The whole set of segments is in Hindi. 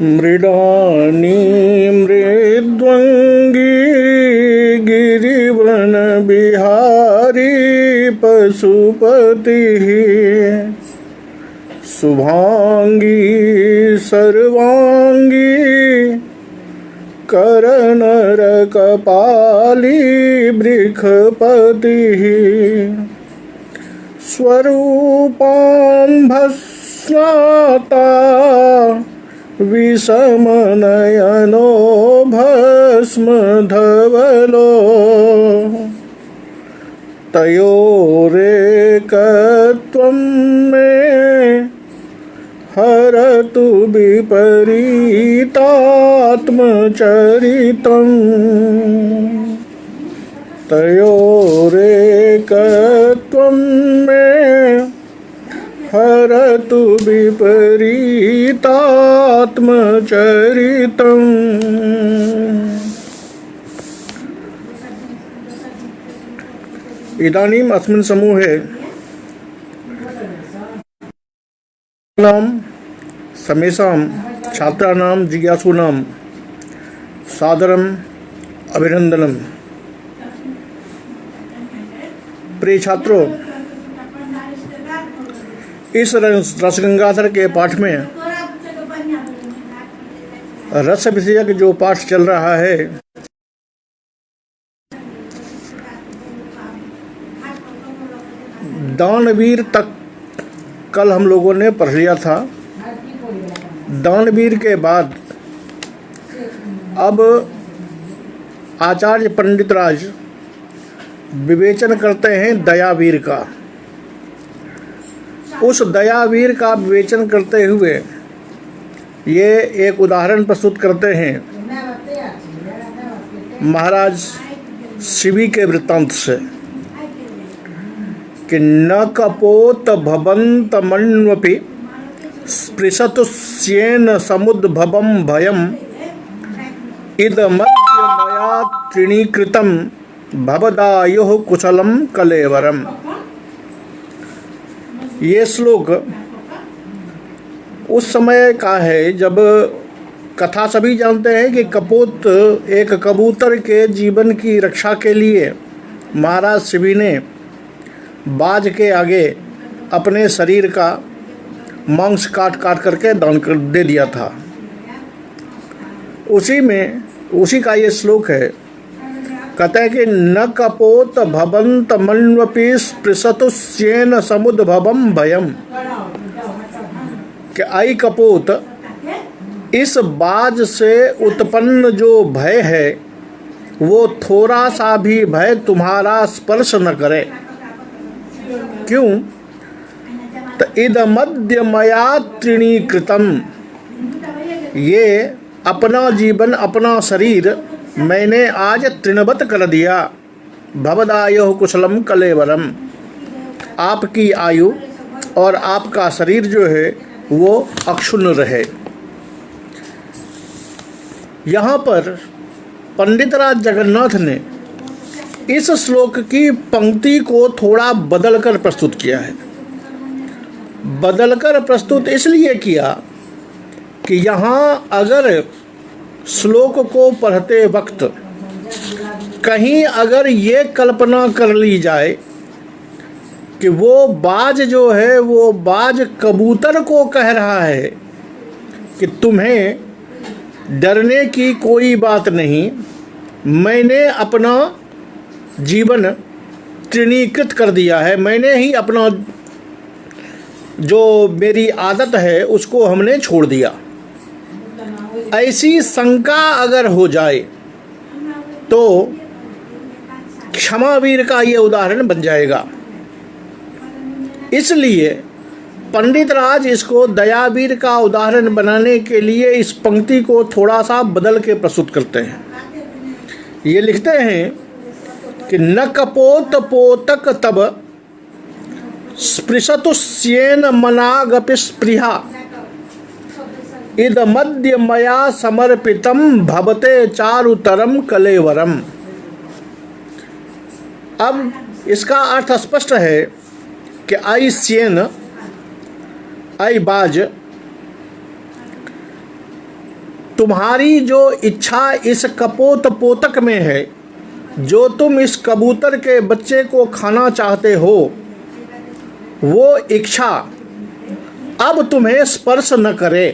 मृडानी मृद्वंगी गिरिवन बिहारी पशुपति शुभांगी सर्वांगी करणर कपाली बृखपति स्वरूपां भस्माता विषमनयनो भस्मधवलो तयोरेकत्वं मे हरतु विपरीतात्मचरितम् तयोरेकत्वं मे हरतु विपरीतात्मचरितम्। इदानीम् अस्मिन् समूहे नाम समेषां छात्राणां जिज्ञासूनां सादरम् अभिनंदनम्। प्रिय छात्रों, इस रसगंगाधर के पाठ में रस विषयक जो पाठ चल रहा है, दानवीर तक कल हम लोगों ने पढ़ लिया था। दानवीर के बाद अब आचार्य पंडित राज विवेचन करते हैं दयावीर का। उस दयावीर का विवेचन करते हुए ये एक उदाहरण प्रस्तुत करते हैं महाराज शिवी के वृत्तांत से कि न कपोत भवंत मन्वपि स्पृशतुस्येन समुद्भवं भयम इदमद्य मया त्रिणीकृतं भवदायुः कुशलम कलेवरम। ये श्लोक उस समय का है जब कथा सभी जानते हैं कि कपोत एक कबूतर के जीवन की रक्षा के लिए महाराज शिवी ने बाज के आगे अपने शरीर का मांस काट काट करके दान कर दे दिया था। उसी का ये श्लोक है। कहते हैं कि न कपोत भवंत मन्वपि स्पृशतुस्येन समुद्भवं भयम, कि आई कपोत, इस बाज से उत्पन्न जो भय है वो थोड़ा सा भी भय तुम्हारा स्पर्श न करे। क्यों? तो इदमद्य मया त्रिणीकृतम, ये अपना जीवन अपना शरीर मैंने आज तृणवत कर दिया। भवदायुः कुशलम कलेवरम, आपकी आयु और आपका शरीर जो है वो अक्षुण्ण रहे। यहाँ पर पंडितराज जगन्नाथ ने इस श्लोक की पंक्ति को थोड़ा बदलकर प्रस्तुत किया है। बदलकर प्रस्तुत इसलिए किया कि यहाँ अगर श्लोक को पढ़ते वक्त कहीं अगर ये कल्पना कर ली जाए कि वो बाज जो है वो बाज कबूतर को कह रहा है कि तुम्हें डरने की कोई बात नहीं, मैंने अपना जीवन तृणीकृत कर दिया है, मैंने ही अपना जो मेरी आदत है उसको हमने छोड़ दिया, ऐसी शंका अगर हो जाए तो क्षमावीर का ये उदाहरण बन जाएगा। इसलिए पंडित राज इसको दयावीर का उदाहरण बनाने के लिए इस पंक्ति को थोड़ा सा बदल के प्रस्तुत करते हैं। ये लिखते हैं कि न कपोत पोतक तब स्पृशतुस्येन मनागपि स्पृहा इदमद्य मया समर्पितम भवते चारुतरम कलेवरम। अब इसका अर्थ स्पष्ट है कि आई सेन, आई बाज, तुम्हारी जो इच्छा इस कपोत पोतक में है, जो तुम इस कबूतर के बच्चे को खाना चाहते हो, वो इच्छा अब तुम्हें स्पर्श न करे,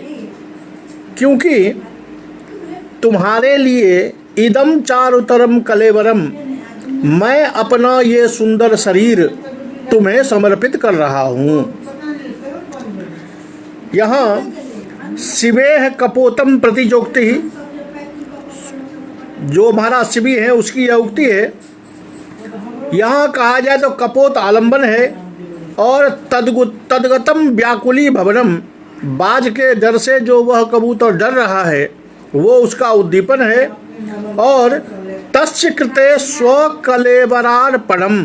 क्योंकि तुम्हारे लिए इदम चारुतरम कलेवरम, मैं अपना ये सुंदर शरीर तुम्हें समर्पित कर रहा हूँ। यहाँ शिवेह कपोतम प्रतिजोक्ति, जो महाराज शिवी हैं उसकी यह उक्ति है। यहाँ कहा जाए तो कपोत आलंबन है और तदगतम व्याकुली भवनम, बाज के डर से जो वह कबूतर डर रहा है वो उसका उद्दीपन है। और तस्य कृते स्वकलेवरार्पणम,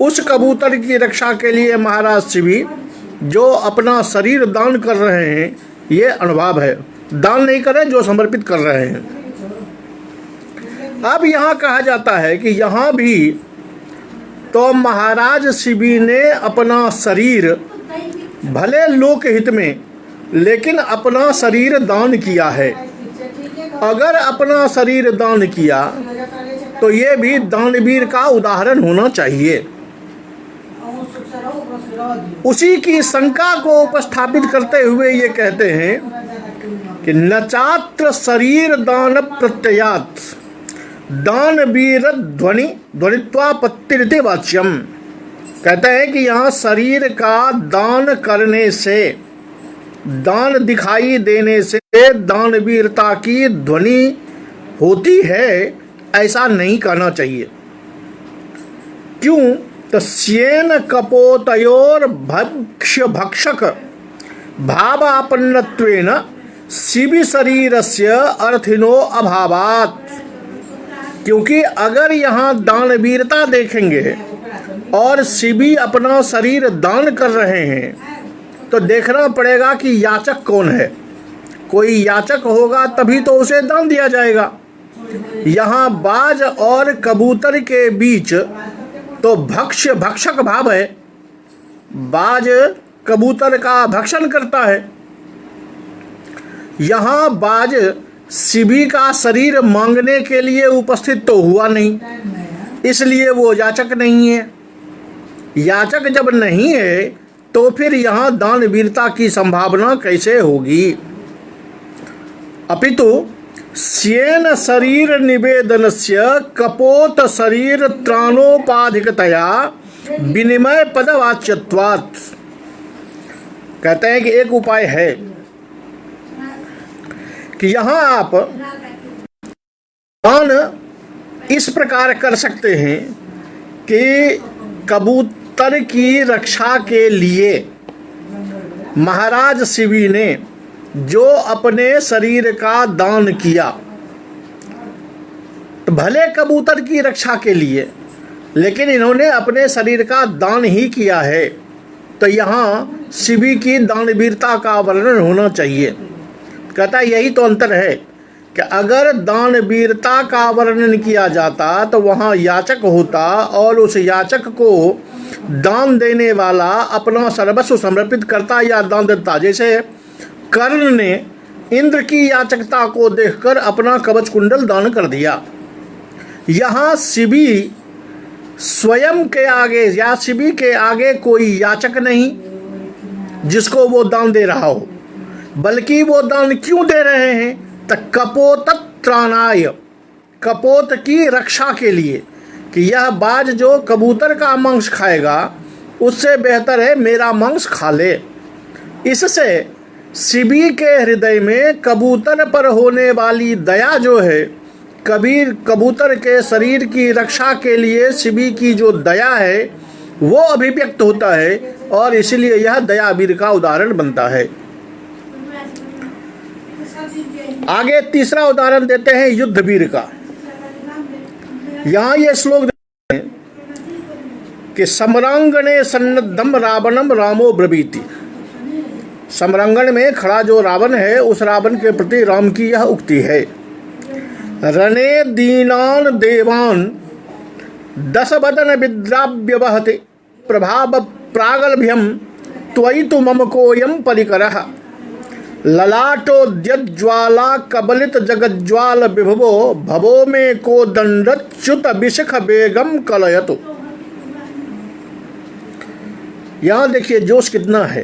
उस कबूतर की रक्षा के लिए महाराज शिवी जो अपना शरीर दान कर रहे हैं, ये अनुभाव है। दान नहीं कर रहे, जो समर्पित कर रहे हैं। अब यहाँ कहा जाता है कि यहाँ भी तो महाराज शिवी ने अपना शरीर, भले लोक हित में, लेकिन अपना शरीर दान किया है। अगर अपना शरीर दान किया तो ये भी दानवीर का उदाहरण होना चाहिए। उसी की शंका को उपस्थापित करते हुए ये कहते हैं कि नचात्र शरीर दान प्रत्ययात दानवीर ध्वनि ध्वनित्वापत्तिरिति वाच्यम। कहते हैं कि यहाँ शरीर का दान करने से, दान दिखाई देने से दानवीरता की ध्वनि होती है, ऐसा नहीं कहना चाहिए। क्यों? तो स्येन कपोतयोर भक्ष्य भक्षक भावापन्नत्वेन शिवि शरीरस्य अर्थिनो अभावात्। क्योंकि अगर यहाँ दानवीरता देखेंगे और शिवी अपना शरीर दान कर रहे हैं तो देखना पड़ेगा कि याचक कौन है। कोई याचक होगा तभी तो उसे दान दिया जाएगा। यहाँ बाज और कबूतर के बीच तो भक्ष्य भक्षक भाव है। बाज कबूतर का भक्षण करता है। यहाँ बाज शिवी का शरीर मांगने के लिए उपस्थित तो हुआ नहीं, इसलिए वो याचक नहीं है। याचक जब नहीं है तो फिर यहाँ दानवीरता की संभावना कैसे होगी? अपितु स्येन शरीर निवेदनस्य कपोत शरीर त्राणोपाधिकतया विनिमय पदवाच्यत्वात्। कहते हैं कि एक उपाय है कि यहाँ आप दान इस प्रकार कर सकते हैं कि कबूतर की रक्षा के लिए महाराज शिवी ने जो अपने शरीर का दान किया, तो भले कबूतर की रक्षा के लिए, लेकिन इन्होंने अपने शरीर का दान ही किया है, तो यहाँ शिवी की दानवीरता का वर्णन होना चाहिए। कहता यही तो अंतर है कि अगर दानवीरता का वर्णन किया जाता तो वहाँ याचक होता और उस याचक को दान देने वाला अपना सर्वस्व समर्पित करता या दान देता। जैसे कर्ण ने इंद्र की याचकता को देखकर अपना कवच कुंडल दान कर दिया। यहाँ शिवी स्वयं के आगे या शिवी के आगे कोई याचक नहीं जिसको वो दान दे रहा हो, बल्कि वो दान क्यों दे रहे हैं? तो कपोत त्राणाय, कपोत की रक्षा के लिए, कि यह बाज जो कबूतर का मांस खाएगा उससे बेहतर है मेरा मांस खा ले। इससे शिवी के हृदय में कबूतर पर होने वाली दया जो है, कबूतर के शरीर की रक्षा के लिए शिवी की जो दया है वो अभिव्यक्त होता है, और इसलिए यह दयावीर का उदाहरण बनता है। आगे तीसरा उदाहरण देते हैं युद्धवीर का। यहाँ ये श्लोक देते हैं कि समरांगणे सन्नद्धम रावणम रामो ब्रवीति। समरंगण में खड़ा जो रावण है, उस रावण के प्रति राम की यह उक्ति है। रणे दीनान देवान दस बदन विद्राव्य वहते प्रभाव प्रागल्भ्यम त्वयि तु मम कोयम परिकरः ललाटोद्यज्ज्वाला कबलित जगज्ज्वाल विभवो भवो में को दंडच्युत विशख बेगम कलयतु। यहाँ देखिए जोश कितना है,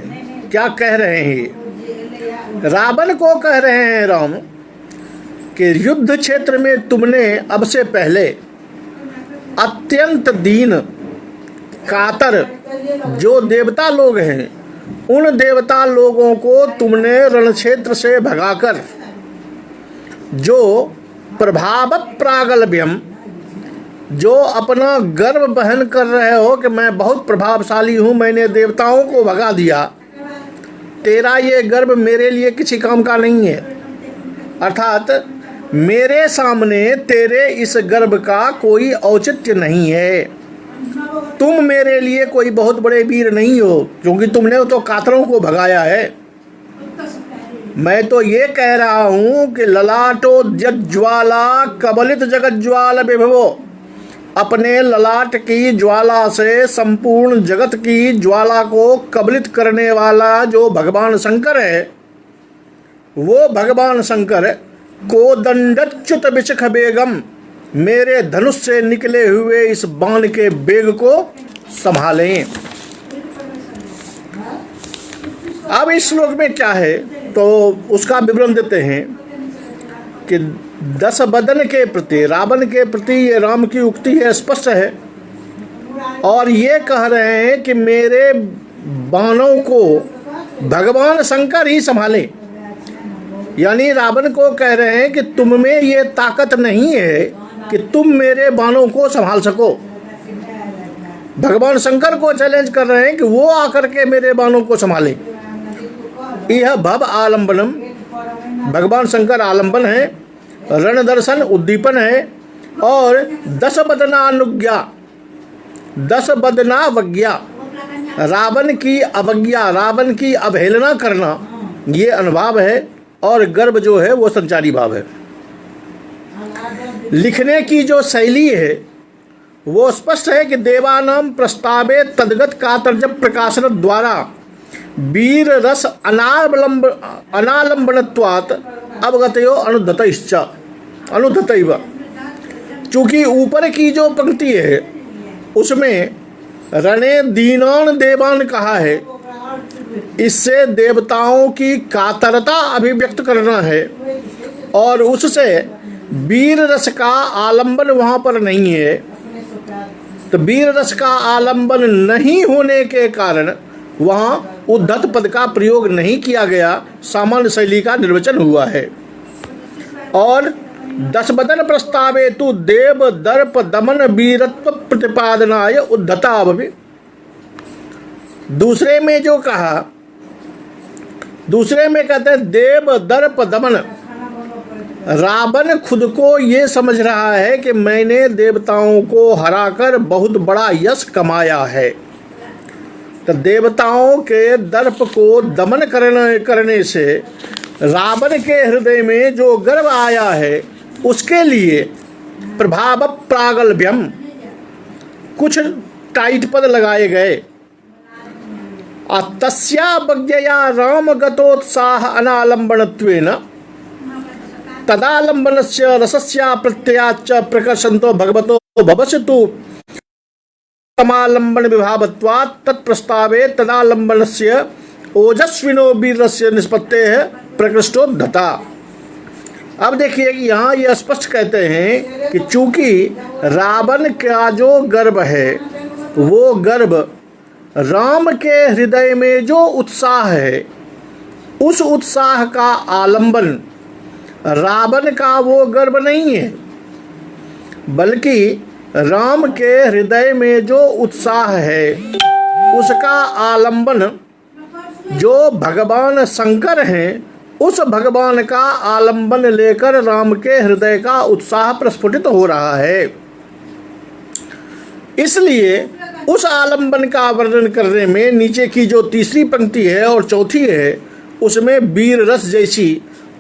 क्या कह रहे हैं ये। रावण को कह रहे हैं राम कि युद्ध क्षेत्र में तुमने अब से पहले अत्यंत दीन कातर जो देवता लोग हैं, उन देवता लोगों को तुमने रण क्षेत्र से भगाकर जो प्रभाव प्रागल्भ्यम, जो अपना गर्व बहन कर रहे हो कि मैं बहुत प्रभावशाली हूँ, मैंने देवताओं को भगा दिया, तेरा ये गर्व मेरे लिए किसी काम का नहीं है। अर्थात मेरे सामने तेरे इस गर्व का कोई औचित्य नहीं है। तुम मेरे लिए कोई बहुत बड़े वीर नहीं हो, क्योंकि तुमने तो कातरों को भगाया है। मैं तो ये कह रहा हूँ कि ललाटोद्यज्ज्वाला कबलित जगज्ज्वाल विभवो, अपने ललाट की ज्वाला से संपूर्ण जगत की ज्वाला को कबलित करने वाला जो भगवान शंकर है, वो भगवान शंकर को दंडच्युत विशख बेगम, मेरे धनुष से निकले हुए इस बाण के बेग को संभालें। अब इस श्लोक में क्या है तो उसका विवरण देते हैं कि दस बदन के प्रति, रावण के प्रति ये राम की उक्ति है, स्पष्ट है। और ये कह रहे हैं कि मेरे बाणों को भगवान शंकर ही संभालें। यानी रावण को कह रहे हैं कि तुम में ये ताकत नहीं है कि तुम मेरे बाणों को संभाल सको। भगवान शंकर को चैलेंज कर रहे हैं कि वो आकर के मेरे बाणों को संभालें। यह भव आलंबनम, भगवान शंकर आलंबन है, रण दर्शन उद्दीपन है, और दस बदनानुज्ञा, दस बदनावज्ञा, रावण की अवज्ञा, रावण की अवहेलना करना, ये अनुभाव है। और गर्व जो है वो संचारी भाव है। लिखने की जो शैली है वो स्पष्ट है कि देवानाम प्रस्तावे तद्गत कातर्ज प्रकाशन द्वारा वीर रस अनालंबनत्वात् अवगतयो अनुद्धतैव। चूँकि ऊपर की जो पंक्ति है उसमें रणे दीनान देवान कहा है, इससे देवताओं की कातरता अभिव्यक्त करना है, और उससे वीर रस का आलंबन वहाँ पर नहीं है। तो वीर रस का आलंबन नहीं होने के कारण वहाँ उद्धत पद का प्रयोग नहीं किया गया, सामान्य शैली का निर्वचन हुआ है। और दस बदन प्रस्तावे तु देव दर्प दमन वीरत्व प्रतिपादनाय उद्धता भी। दूसरे में जो कहा, दूसरे में कहते हैं देव दर्प दमन। रावण खुद को ये समझ रहा है कि मैंने देवताओं को हराकर बहुत बड़ा यश कमाया है। तो देवताओं के दर्प को दमन करने से रावण के हृदय में जो गर्व आया है, उसके लिए प्रभाव प्रागल्भ्यम, कुछ टाइट पद लगाए गए। तस्यावज्ञया राम गतोत्साह अनालंबनत्वेन तदालंबनस्य रसस्या प्रत्ययाच्च प्रकर्षन्तो भगवतो भवसतु तमालंबन विभावत्वात् तत्प्रस्तावे तदालंबनस्य ओजस्विनो वीरस्य निष्पत्तेः प्रकृष्टोद्धता। अब देखिए कि यहाँ ये स्पष्ट कहते हैं कि चूंकि रावण का जो गर्व है, वो गर्व राम के हृदय में जो उत्साह है, उस उत्साह का आलंबन रावण का वो गर्व नहीं है, बल्कि राम के हृदय में जो उत्साह है उसका आलंबन जो भगवान शंकर हैं, उस भगवान का आलंबन लेकर राम के हृदय का उत्साह प्रस्फुटित हो रहा है। इसलिए उस आलंबन का वर्णन करने में नीचे की जो तीसरी पंक्ति है और चौथी है, उसमें वीर रस जैसी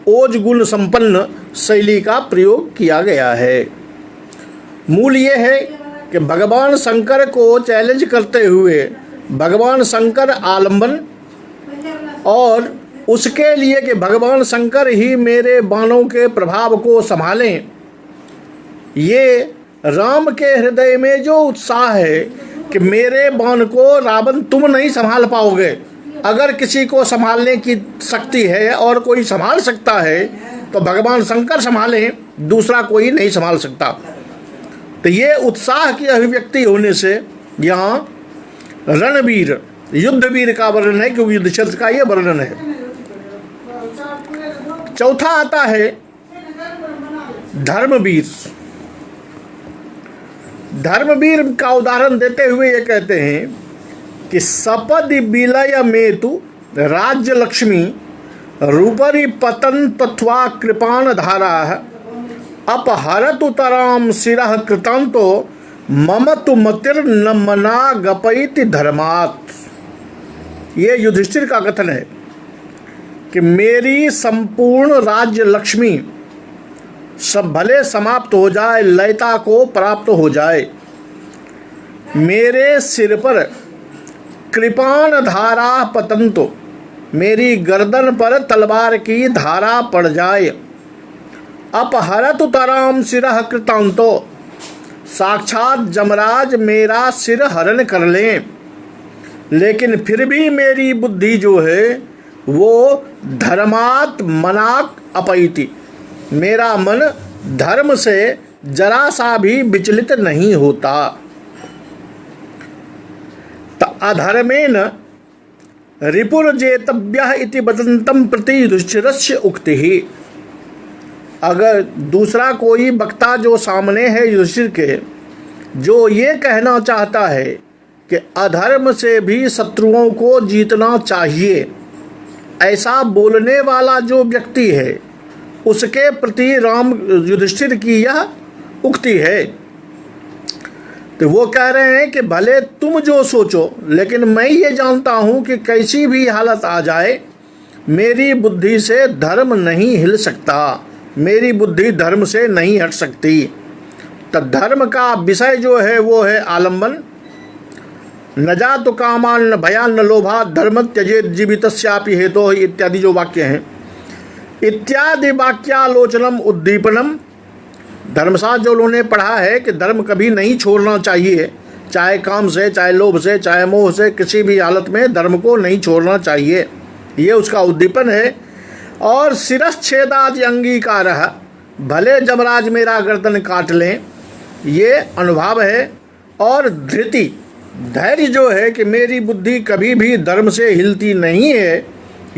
ओज गुण संपन्न शैली का प्रयोग किया गया है। मूल ये है कि भगवान शंकर को चैलेंज करते हुए भगवान शंकर आलंबन और उसके लिए कि भगवान शंकर ही मेरे बाणों के प्रभाव को संभालें, ये राम के हृदय में जो उत्साह है कि मेरे बाण को रावण तुम नहीं संभाल पाओगे, अगर किसी को संभालने की शक्ति है और कोई संभाल सकता है तो भगवान शंकर संभालें, दूसरा कोई नहीं संभाल सकता। तो ये उत्साह की अभिव्यक्ति होने से यहाँ रणवीर युद्धवीर का वर्णन है, क्योंकि युद्ध क्षेत्र का ये वर्णन है। चौथा आता है धर्मवीर। धर्मवीर का उदाहरण देते हुए ये कहते हैं कि सपद विलय मेतु राज्य लक्ष्मी रूपरी पतन तत्वा कृपाण धारा अपहरतु तराम शिरः कृतांतो ममतु मतिर्न मना गपैति धर्मात्। ये युधिष्ठिर का कथन है कि मेरी संपूर्ण राज्य लक्ष्मी सब भले समाप्त हो जाए, लयता को प्राप्त हो जाए, मेरे सिर पर कृपाण धारा पतंतो, मेरी गर्दन पर तलवार की धारा पड़ जाए, अपहरतु तराम शिरः कृतांतो, साक्षात जमराज मेरा सिर हरण कर लें, लेकिन फिर भी मेरी बुद्धि जो है वो धर्मात् मनाक अपैति, मेरा मन धर्म से जरा सा भी विचलित नहीं होता। अधर्मेण रिपुर्जेतव्यः इति वदन्तं प्रति युधिष्ठिरस्य उक्तिः। अगर दूसरा कोई वक्ता जो सामने है युधिष्ठिर के, जो ये कहना चाहता है कि अधर्म से भी शत्रुओं को जीतना चाहिए, ऐसा बोलने वाला जो व्यक्ति है उसके प्रति राम युधिष्ठिर की यह उक्ति है। तो वो कह रहे हैं कि भले तुम जो सोचो, लेकिन मैं ये जानता हूँ कि कैसी भी हालत आ जाए मेरी बुद्धि से धर्म नहीं हिल सकता, मेरी बुद्धि धर्म से नहीं हट सकती। तो धर्म का विषय जो है वो है आलम्बन। न जातु कामान न भयान न लोभा धर्म त्यजेत जीवितस्यापि हेतु इत्यादि जो वाक्य हैं, इत्यादि वाक्यालोचनम उद्दीपनम। धर्मशास्त्र जो उन्होंने पढ़ा है कि धर्म कभी नहीं छोड़ना चाहिए, चाहे काम से, चाहे लोभ से, चाहे मोह से, किसी भी हालत में धर्म को नहीं छोड़ना चाहिए, ये उसका उद्दीपन है। और शिरश्छेदादि अंगीकार, भले जमराज मेरा गर्दन काट लें, ये अनुभाव है। और धृति धैर्य जो है कि मेरी बुद्धि कभी भी धर्म से हिलती नहीं है,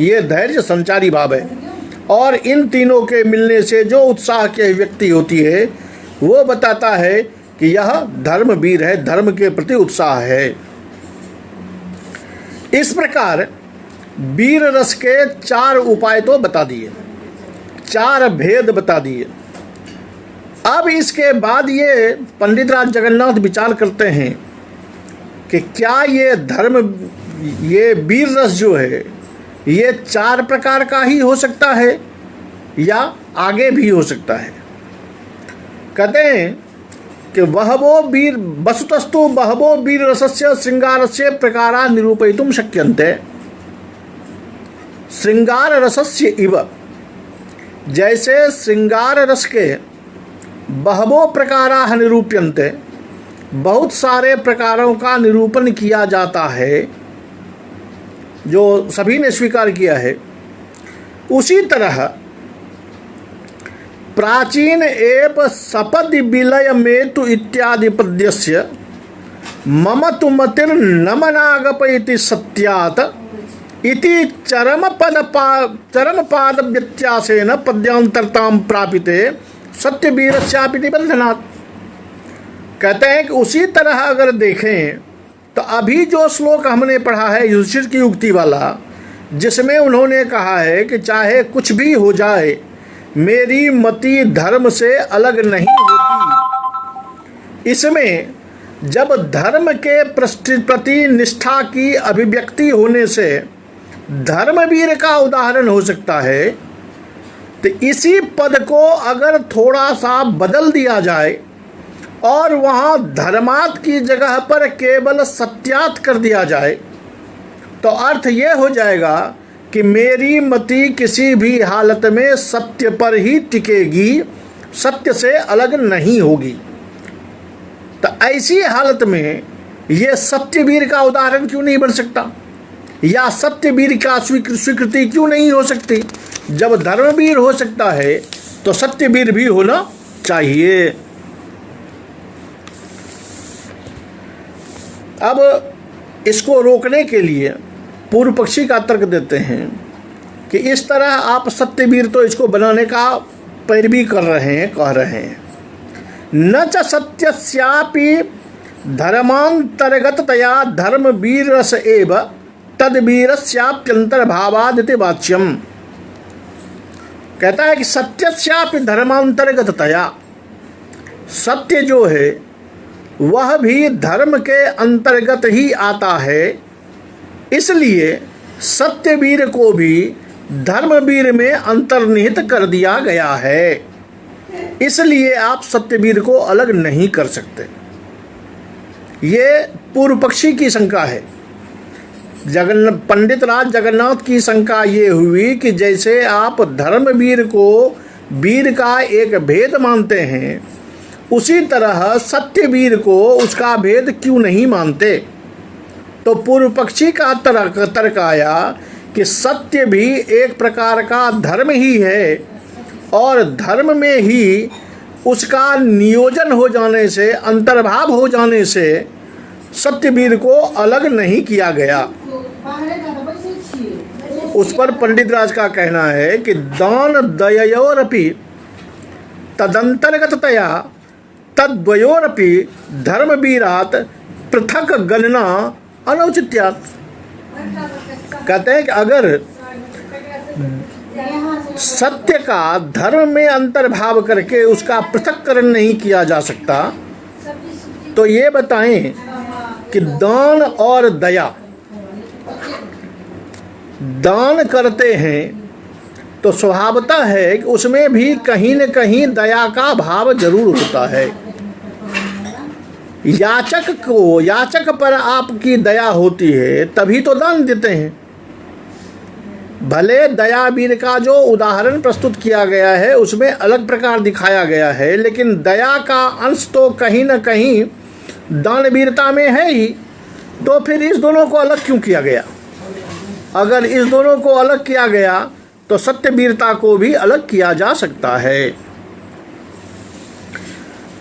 ये धैर्य संचारी भाव है। और इन तीनों के मिलने से जो उत्साह की अभिव्यक्ति होती है वो बताता है कि यह धर्मवीर है, धर्म के प्रति उत्साह है। इस प्रकार वीर रस के 4 उपाय तो बता दिए, 4 भेद बता दिए। अब इसके बाद ये पंडित राज जगन्नाथ विचार करते हैं कि क्या ये वीर रस जो है ये 4 प्रकार का ही हो सकता है या आगे भी हो सकता है। कहते हैं कि वस्तुतस्तु बहवो वीर रसस्य श्रृंगारस्य प्रकारा निरूपयितुं शक्यन्ते। श्रृंगार रसस्य इव, जैसे श्रृंगार रस के बहवो प्रकारा निरूप्यन्ते, बहुत सारे प्रकारों का निरूपण किया जाता है जो सभी ने स्वीकार किया है। उसी तरह प्राचीन एप सपद विलय मेतु इत्यादि पद्यस्य मम तु मतिर्नमनागपैति सत्यात् इति चरम पाद व्यत्यासेन पद्यांतरतां प्रापिते सत्यवीरस्यापि निबंधनात्। कहते हैं कि उसी तरह अगर देखें तो अभी जो श्लोक हमने पढ़ा है युधिष्ठिर की उक्ति वाला, जिसमें उन्होंने कहा है कि चाहे कुछ भी हो जाए मेरी मति धर्म से अलग नहीं होती, इसमें जब धर्म के प्रति निष्ठा की अभिव्यक्ति होने से धर्मवीर का उदाहरण हो सकता है। तो इसी पद को अगर थोड़ा सा बदल दिया जाए और वहाँ धर्मात् की जगह पर केवल सत्यात् कर दिया जाए तो अर्थ ये हो जाएगा कि मेरी मति किसी भी हालत में सत्य पर ही टिकेगी, सत्य से अलग नहीं होगी। तो ऐसी हालत में ये सत्यवीर का उदाहरण क्यों नहीं बन सकता, या सत्यवीर का स्वीकृति क्यों नहीं हो सकती? जब धर्मवीर हो सकता है तो सत्यवीर भी होना चाहिए। अब इसको रोकने के लिए पूर्व पक्षी का तर्क देते हैं कि इस तरह आप सत्यवीर तो इसको बनाने का पैरवी कर रहे हैं, कह रहे हैं। न च सत्यस्यापि धर्मांतर्गततया धर्मवीरस एव तद्वीरस्याप्यंतर्भावादिति वाच्यम। कहता है कि सत्यस्यापि धर्मांतर्गततया, सत्य जो है वह भी धर्म के अंतर्गत ही आता है, इसलिए सत्यवीर को भी धर्मवीर में अंतर्निहित कर दिया गया है। इसलिए आप सत्यवीर को अलग नहीं कर सकते। ये पूर्व पक्षी की शंका है। पंडित राज जगन्नाथ की शंका ये हुई कि जैसे आप धर्मवीर को वीर का एक भेद मानते हैं, उसी तरह सत्यवीर को उसका भेद क्यों नहीं मानते? तो पूर्व पक्षी का तर्क आया कि सत्य भी एक प्रकार का धर्म ही है और धर्म में ही उसका नियोजन हो जाने से, अंतर्भाव हो जाने से सत्यवीर को अलग नहीं किया गया। उस पर पंडित राज का कहना है कि दान दयोरपि तदंतर्गततया तद्वयोरपि धर्मवीरात् पृथक गणना अनौचित्यात्। कहते हैं कि अगर सत्य का धर्म में अंतर्भाव करके उसका पृथक्करण नहीं किया जा सकता, तो ये बताएं कि दान और दया, दान करते हैं तो स्वभावतः है कि उसमें भी कहीं न कहीं दया का भाव जरूर होता है। याचक पर आपकी दया होती है तभी तो दान देते हैं। भले दयावीर का जो उदाहरण प्रस्तुत किया गया है उसमें अलग प्रकार दिखाया गया है, लेकिन दया का अंश तो कहीं न कहीं दानवीरता में है ही। तो फिर इस दोनों को अलग क्यों किया गया? अगर इस दोनों को अलग किया गया तो सत्यवीरता को भी अलग किया जा सकता है।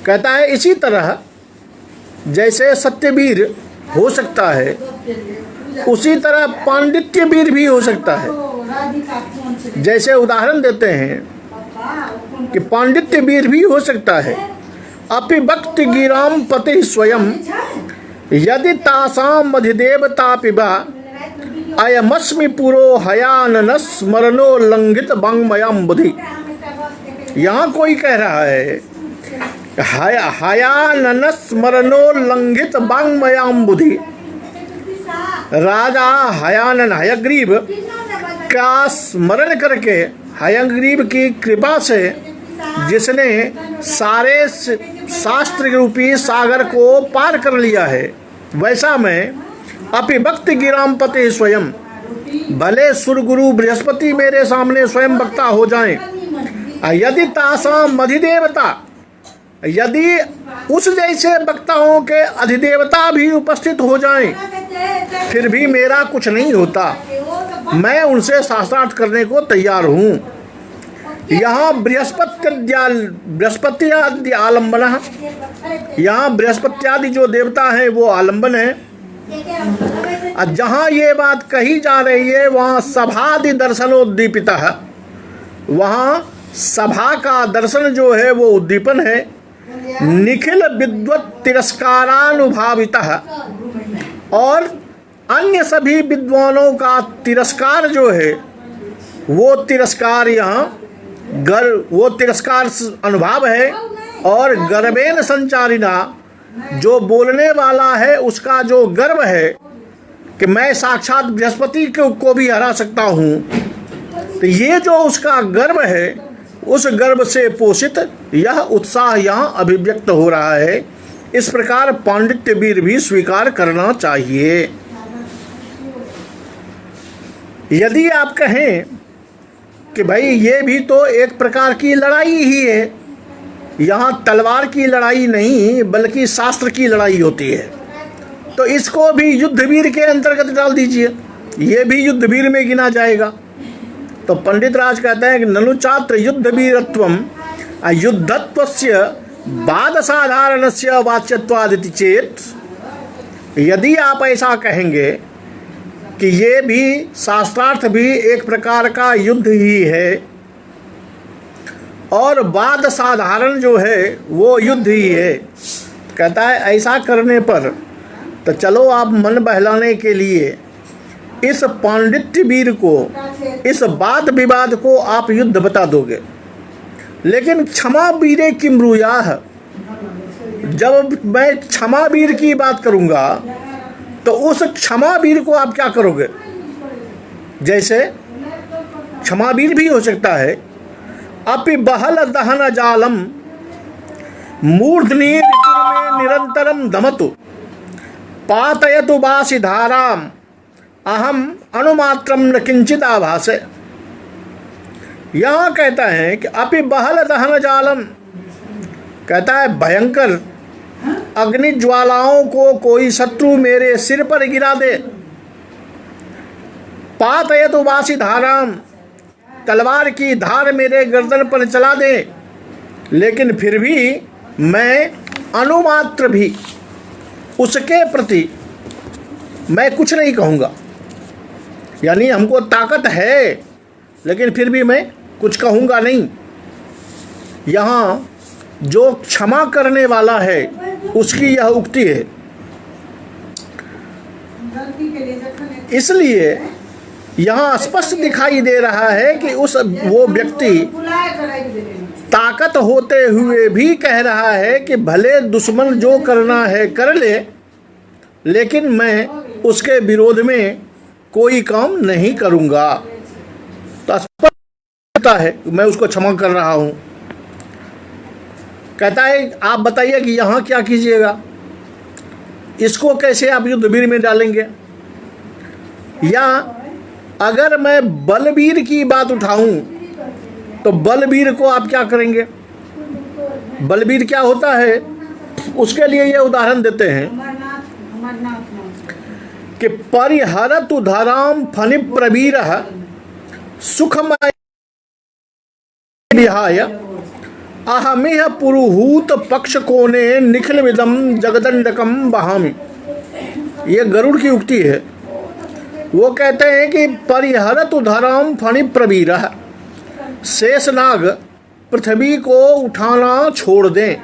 कहता है इसी तरह जैसे सत्यवीर हो सकता है, उसी तरह पांडित्यवीर भी हो सकता है। जैसे उदाहरण देते हैं कि पांडित्यवीर भी हो सकता है। अपि भक्ति गिराम पति स्वयं यदि तासाम अधिदेवता पिबा अयमस्मि पुरो हयानन स्मरणो लंघित वाङ्मयं बुद्धि। यहाँ कोई कह रहा है हयानन स्मरणो लंघित वाङ्मयं बुद्धि। राजा हयानन हयग्रीव का स्मरण करके, हयग्रीव की कृपा से जिसने सारे शास्त्र रूपी सागर को पार कर लिया है, वैसा मैं अपि भक्ति गिराम पति स्वयं, भले सुरगुरु बृहस्पति मेरे सामने स्वयं वक्ता हो जाएं, यदि तासाम अधिदेवता, यदि उस जैसे वक्ताओं के अधिदेवता भी उपस्थित हो जाएं, फिर भी मेरा कुछ नहीं होता। मैं उनसे शास्त्रार्थ करने को तैयार हूँ। यहाँ बृहस्पति आदि आलम्बन, यहाँ बृहस्पति आदि जो देवता हैं वो आलम्बन है। जहाँ ये बात कही जा रही है वहाँ सभादि दर्शनोद्दीपित है, वहाँ सभा का दर्शन जो है वो उद्दीपन है। निखिल विद्वत तिरस्कारानुभावित है, और अन्य सभी विद्वानों का तिरस्कार जो है वो तिरस्कार यहाँ वो तिरस्कार अनुभाव है। और गर्वेन संचारिणा, जो बोलने वाला है उसका जो गर्व है कि मैं साक्षात बृहस्पति को भी हरा सकता हूँ, तो ये जो उसका गर्व है, उस गर्व से पोषित यह उत्साह यहाँ अभिव्यक्त हो रहा है। इस प्रकार पांडित्य वीर भी स्वीकार करना चाहिए। यदि आप कहें कि भाई ये भी तो एक प्रकार की लड़ाई ही है, यहाँ तलवार की लड़ाई नहीं बल्कि शास्त्र की लड़ाई होती है, तो इसको भी युद्धवीर के अंतर्गत डाल दीजिए, ये भी युद्धवीर में गिना जाएगा। तो पंडित राज कहते हैं कि ननु छात्र युद्धवीरत्वम युद्धत्वस्य बाद साधारणस्य वाच्यत्वादिति चेत, यदि आप ऐसा कहेंगे कि ये भी शास्त्रार्थ भी एक प्रकार का युद्ध ही है और बाद साधारण जो है वो युद्ध ही है, कहता है ऐसा करने पर तो चलो आप मन बहलाने के लिए इस पांडित्य वीर को, इस वाद विवाद को आप युद्ध बता दोगे, लेकिन क्षमा वीरे किम ब्रूयाह, जब मैं क्षमा वीर की बात करूंगा तो उस क्षमा वीर को आप क्या करोगे? जैसे क्षमा वीर भी हो सकता है अपि बहल दहन जालम मूर्धनि में निरंतरम दमतु पातयतु बासी धाराम अहम अनुमात्रम न किंचित आभासे। यहाँ कहता है कि अपि बहल दहन जालम, कहता है भयंकर अग्नि ज्वालाओं को कोई शत्रु मेरे सिर पर गिरा दे, पातयतु बासी धाराम, तलवार की धार मेरे गर्दन पर चला दे, लेकिन फिर भी मैं अनुमात्र भी उसके प्रति मैं कुछ नहीं कहूँगा, यानी हमको ताकत है लेकिन फिर भी मैं कुछ कहूँगा नहीं। यहाँ जो क्षमा करने वाला है उसकी यह उक्ति है, इसलिए यहाँ स्पष्ट दिखाई दे रहा है कि वो व्यक्ति ताकत होते हुए भी कह रहा है कि भले दुश्मन जो करना है कर ले, लेकिन मैं उसके विरोध में कोई काम नहीं करूँगा। तो स्पष्ट है मैं उसको क्षमा कर रहा हूँ। कहता है आप बताइए कि यहाँ क्या कीजिएगा, इसको कैसे आप युद्धवीर में डालेंगे? या अगर मैं बलवीर की बात उठाऊं तो बलवीर को आप क्या करेंगे? बलवीर क्या होता है उसके लिए ये उदाहरण देते हैं कि परिहरतु धराम फनि प्रवीर सुखमय विहाय अहमिह पुरुहूत पक्ष कोने निखिल विदम जगदंडकम बहामी। ये गरुड़ की उक्ति है। वो कहते हैं कि परिहरतु धराम फणि प्रवीर, शेषनाग पृथ्वी को उठाना छोड़ दें,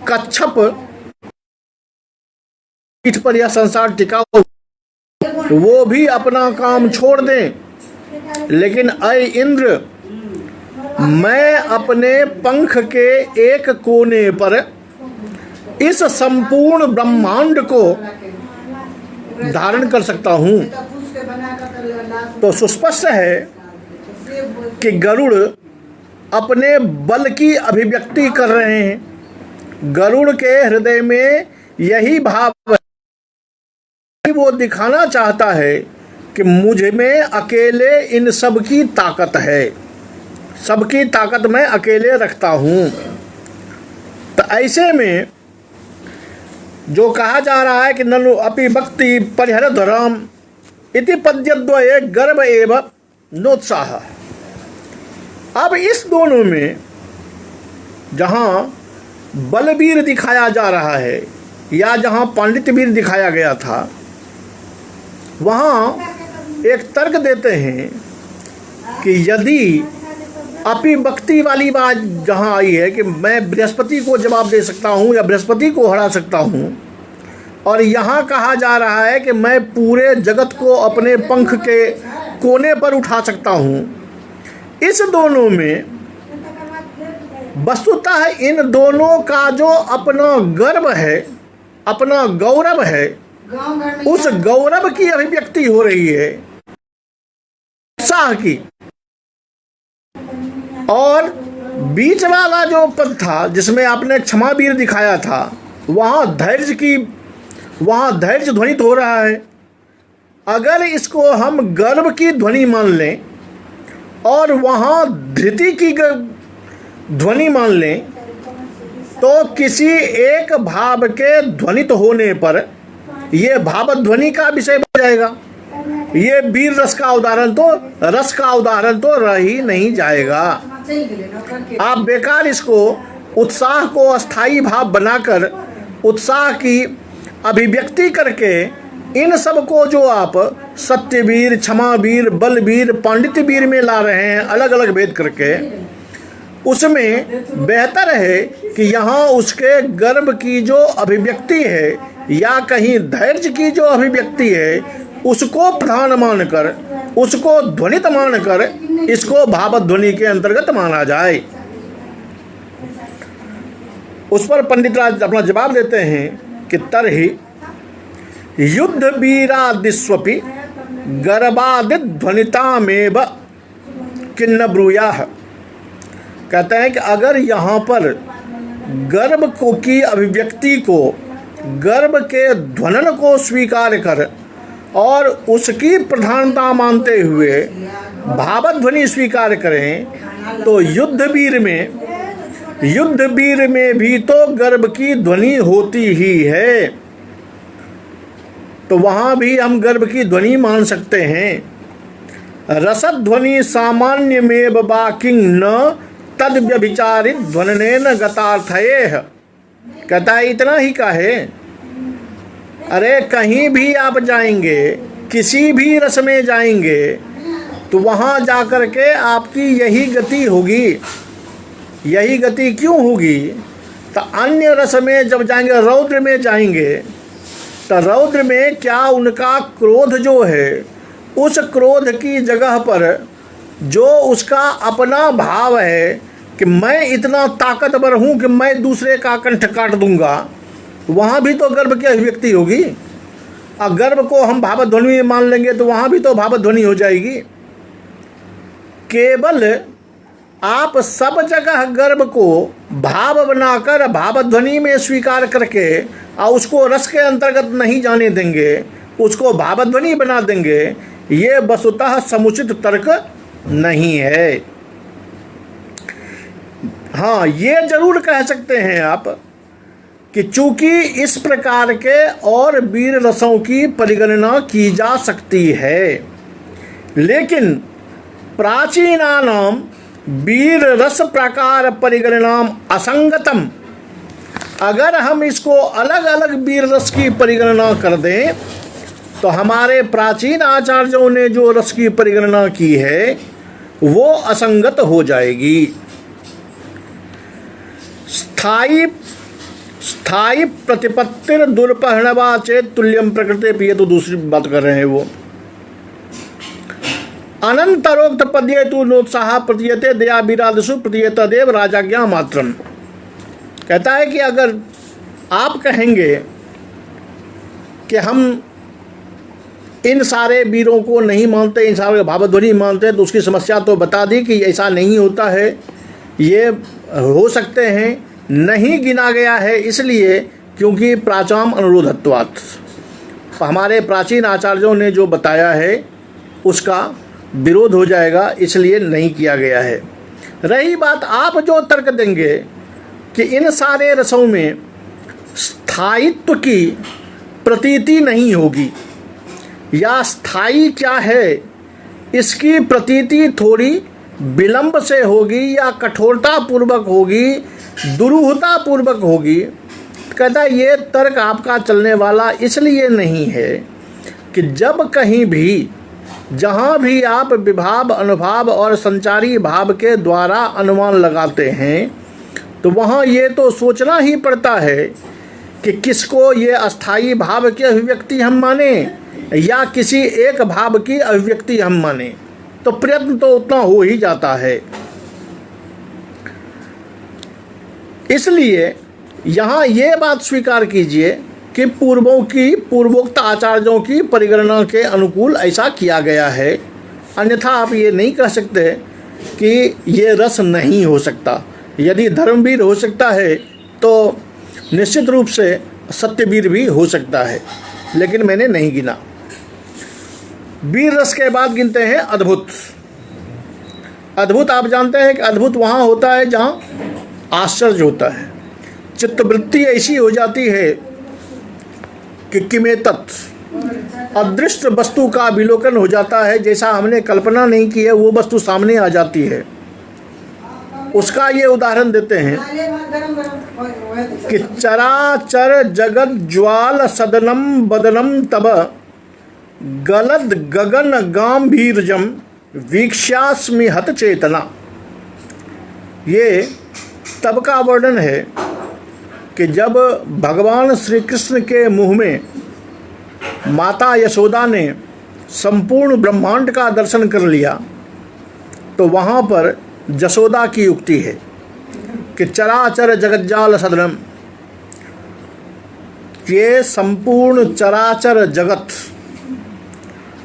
कच्छप पीठ पर यह संसार टिका हो वो भी अपना काम छोड़ दें, लेकिन अय इंद्र मैं अपने पंख के एक कोने पर इस संपूर्ण ब्रह्मांड को धारण कर सकता हूँ। तो सुस्पष्ट है कि गरुड़ अपने बल की अभिव्यक्ति कर रहे हैं। गरुड़ के हृदय में यही भाव है, वो दिखाना चाहता है कि मुझ में अकेले इन सब की ताकत है, सबकी ताकत मैं अकेले रखता हूँ। तो ऐसे में जो कहा जा रहा है कि ननु अपि भक्ति परिहर धराम इति पद्यद्वये गर्भ एव नोत्साह। अब इस दोनों में जहाँ बलवीर दिखाया जा रहा है या जहाँ पांडित्य वीर दिखाया गया था, वहाँ एक तर्क देते हैं कि यदि अपि भक्ति वाली बात जहाँ आई है कि मैं बृहस्पति को जवाब दे सकता हूँ या बृहस्पति को हरा सकता हूँ, और यहाँ कहा जा रहा है कि मैं पूरे जगत को अपने पंख के कोने पर उठा सकता हूँ, इस दोनों में वस्तुतः इन दोनों का जो अपना गर्व है, अपना गौरव है, उस गौरव की अभिव्यक्ति हो रही है, उत्साह की। और बीच वाला जो पद था जिसमें आपने क्षमावीर दिखाया था, वहां धैर्य ध्वनित हो रहा है। अगर इसको हम गर्व की ध्वनि मान लें और वहां धृति की ध्वनि मान लें, तो किसी एक भाव के ध्वनित होने पर यह भावध्वनि का विषय बन जाएगा। ये वीर रस का उदाहरण तो रह ही नहीं जाएगा। आप बेकार इसको उत्साह को अस्थाई भाव बनाकर, उत्साह की अभिव्यक्ति करके इन सब को जो आप सत्यवीर, क्षमावीर, बलवीर, पांडित्यवीर में ला रहे हैं अलग अलग भेद करके, उसमें बेहतर है कि यहाँ उसके गर्व की जो अभिव्यक्ति है या कहीं धैर्य की जो अभिव्यक्ति है उसको प्रधान मानकर, उसको ध्वनित मानकर इसको भावध्वनि के अंतर्गत माना जाए। उस पर पंडित राज अपना जवाब देते हैं कि तरहि युद्ध वीरादिस्वपि गर्भादित ध्वनितामेव किन्न ब्रूयाः। कहते हैं कि अगर यहाँ पर गर्व को की अभिव्यक्ति को, गर्व के ध्वनन को स्वीकार कर और उसकी प्रधानता मानते हुए भावध्वनि स्वीकार करें, तो युद्धवीर में भी तो गर्व की ध्वनि होती ही है। तो वहाँ भी हम गर्व की ध्वनि मान सकते हैं। रसध्वनि सामान्यमेव बाकिंग न तद व्यभिचारित ध्वनिनेन गतार्थयेह। कहता है इतना ही काहे, अरे कहीं भी आप जाएंगे, किसी भी रस में जाएंगे, तो वहाँ जाकर के आपकी यही गति होगी। यही गति क्यों होगी? तो अन्य रस में जब जाएंगे, रौद्र में जाएंगे, तो रौद्र में क्या उनका क्रोध जो है, उस क्रोध की जगह पर जो उसका अपना भाव है कि मैं इतना ताकतवर हूँ कि मैं दूसरे का कंठ काट दूंगा, वहाँ भी तो गर्व की अभिव्यक्ति होगी। और गर्व को हम भावध्वनि में मान लेंगे तो वहाँ भी तो भावध्वनि हो जाएगी। केवल आप सब जगह गर्व को भाव बनाकर भावध्वनि में स्वीकार करके और उसको रस के अंतर्गत नहीं जाने देंगे, उसको भावध्वनि बना देंगे, ये वस्तुतः समुचित तर्क नहीं है। हाँ, ये जरूर कह सकते हैं आप कि चूंकि इस प्रकार के और वीर रसों की परिगणना की जा सकती है, लेकिन प्राचीनानाम वीर रस प्रकार परिगणनाम असंगतम। अगर हम इसको अलग अलग वीर रस की परिगणना कर दें तो हमारे प्राचीन आचार्यों ने जो रस की परिगणना की है वो असंगत हो जाएगी। स्थायी प्रतिपत्तिर दुर्पहणवा चेत तुल्यम प्रकृति पिए, तो दूसरी बात कर रहे हैं वो। अनंतरोक्त पद्ये तु नोत्साह प्रतीयते दया विरादसु प्रतीयत देव राजाज्ञा मात्रम। कहता है कि अगर आप कहेंगे कि हम इन सारे वीरों को नहीं मानते, इन सारे भावध्वनि मानते, तो उसकी समस्या तो बता दी कि ऐसा नहीं होता है। ये हो सकते हैं, नहीं गिना गया है इसलिए क्योंकि प्राचाम अनुरोधत्वात्, हमारे प्राचीन आचार्यों ने जो बताया है उसका विरोध हो जाएगा, इसलिए नहीं किया गया है। रही बात आप जो तर्क देंगे कि इन सारे रसों में स्थायित्व की प्रतीति नहीं होगी या स्थायी क्या है इसकी प्रतीति थोड़ी विलंब से होगी या कठोरता पूर्वक होगी, दुरूहता पूर्वक होगी, कहता है ये तर्क आपका चलने वाला इसलिए नहीं है कि जब कहीं भी जहाँ भी आप विभाव, अनुभाव और संचारी भाव के द्वारा अनुमान लगाते हैं तो वहाँ ये तो सोचना ही पड़ता है कि किसको ये अस्थाई भाव की अभिव्यक्ति हम माने या किसी एक भाव की अभिव्यक्ति हम माने। तो प्रयत्न तो उतना हो ही जाता है। इसलिए यहाँ ये बात स्वीकार कीजिए कि पूर्वोक्त आचार्यों की परिगणना के अनुकूल ऐसा किया गया है, अन्यथा आप ये नहीं कह सकते कि ये रस नहीं हो सकता। यदि धर्मवीर हो सकता है तो निश्चित रूप से सत्यवीर भी हो सकता है, लेकिन मैंने नहीं गिना। वीर रस के बाद गिनते हैं अद्भुत। अद्भुत आप जानते हैं कि अद्भुत वहाँ होता है जहाँ आश्चर्य होता है, चित्तवृत्ति ऐसी हो जाती है कि किमेतत, अदृष्ट वस्तु का विलोकन हो जाता है, जैसा हमने कल्पना नहीं की है वो वस्तु सामने आ जाती है। उसका ये उदाहरण देते हैं कि चराचर जगत ज्वाल सदनम बदनम तब गलद गगन गांभीर्यम वीक्ष्यास्मि हत चेतना। ये तब का वर्णन है कि जब भगवान श्री कृष्ण के मुँह में माता यशोदा ने संपूर्ण ब्रह्मांड का दर्शन कर लिया, तो वहाँ पर यशोदा की उक्ति है कि चराचर जगज्जाल सदनम, ये संपूर्ण चराचर जगत,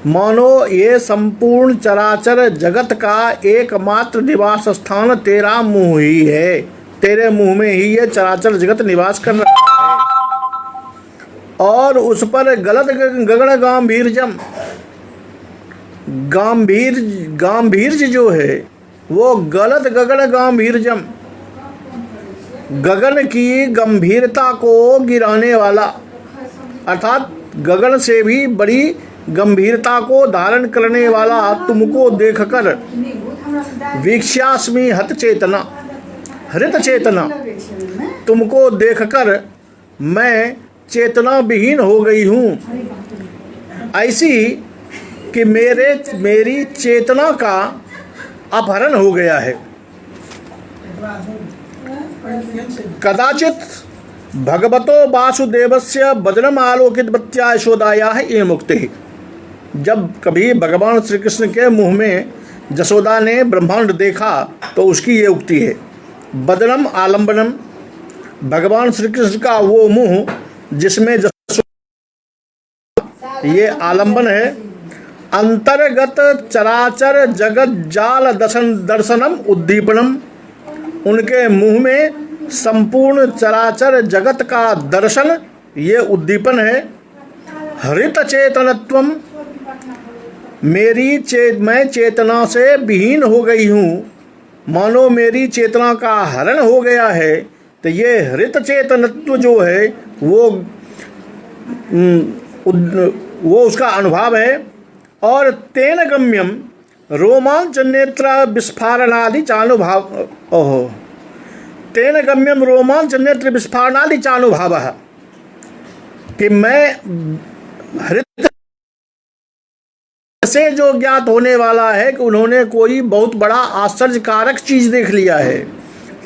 मानो ये संपूर्ण चराचर जगत का एकमात्र निवास स्थान तेरा मुँह ही है, तेरे मुँह में ही ये चराचर जगत निवास कर रहा है। और उस पर गलत गगन गांभीर्यम, गांभीर्य जो है वो गलत गगन गांभीर्यम, गगन की गंभीरता को गिराने वाला, अर्थात गगन से भी बड़ी गंभीरता को धारण करने वाला तुमको देखकर वीक्ष्यास्मि हत चेतना, हृत चेतना, तुमको देखकर मैं चेतना विहीन हो गई हूँ, ऐसी कि मेरी चेतना का अपहरण हो गया है। कदाचित भगवतो वासुदेवस्य वदनम आलोकित बत्या यशोदायाः ये मुक्ति। जब कभी भगवान श्री कृष्ण के मुँह में यशोदा ने ब्रह्मांड देखा तो उसकी ये उक्ति है, वदनम आलम्बनम, भगवान श्री कृष्ण का वो मुँह जिसमें ये आलंबन है, अंतर्गत चराचर जगत जाल दर्शनम उद्दीपनम, उनके मुंह में संपूर्ण चराचर जगत का दर्शन ये उद्दीपन है। हरित चेतनत्वम, मैं चेतना से विहीन हो गई हूँ, मानो मेरी चेतना का हरण हो गया है। तो ये हृत चेतनत्व जो है वो उसका अनुभव है। और तेन गम्यम रोमांच नेत्र विस्फारणादि चानुभाव, ओहो, तेन गम्यम रोमांच नेत्र विस्फारणादि चानुभाव, कि मैं हृत से जो ज्ञात होने वाला है कि उन्होंने कोई बहुत बड़ा आश्चर्यकारक चीज देख लिया है।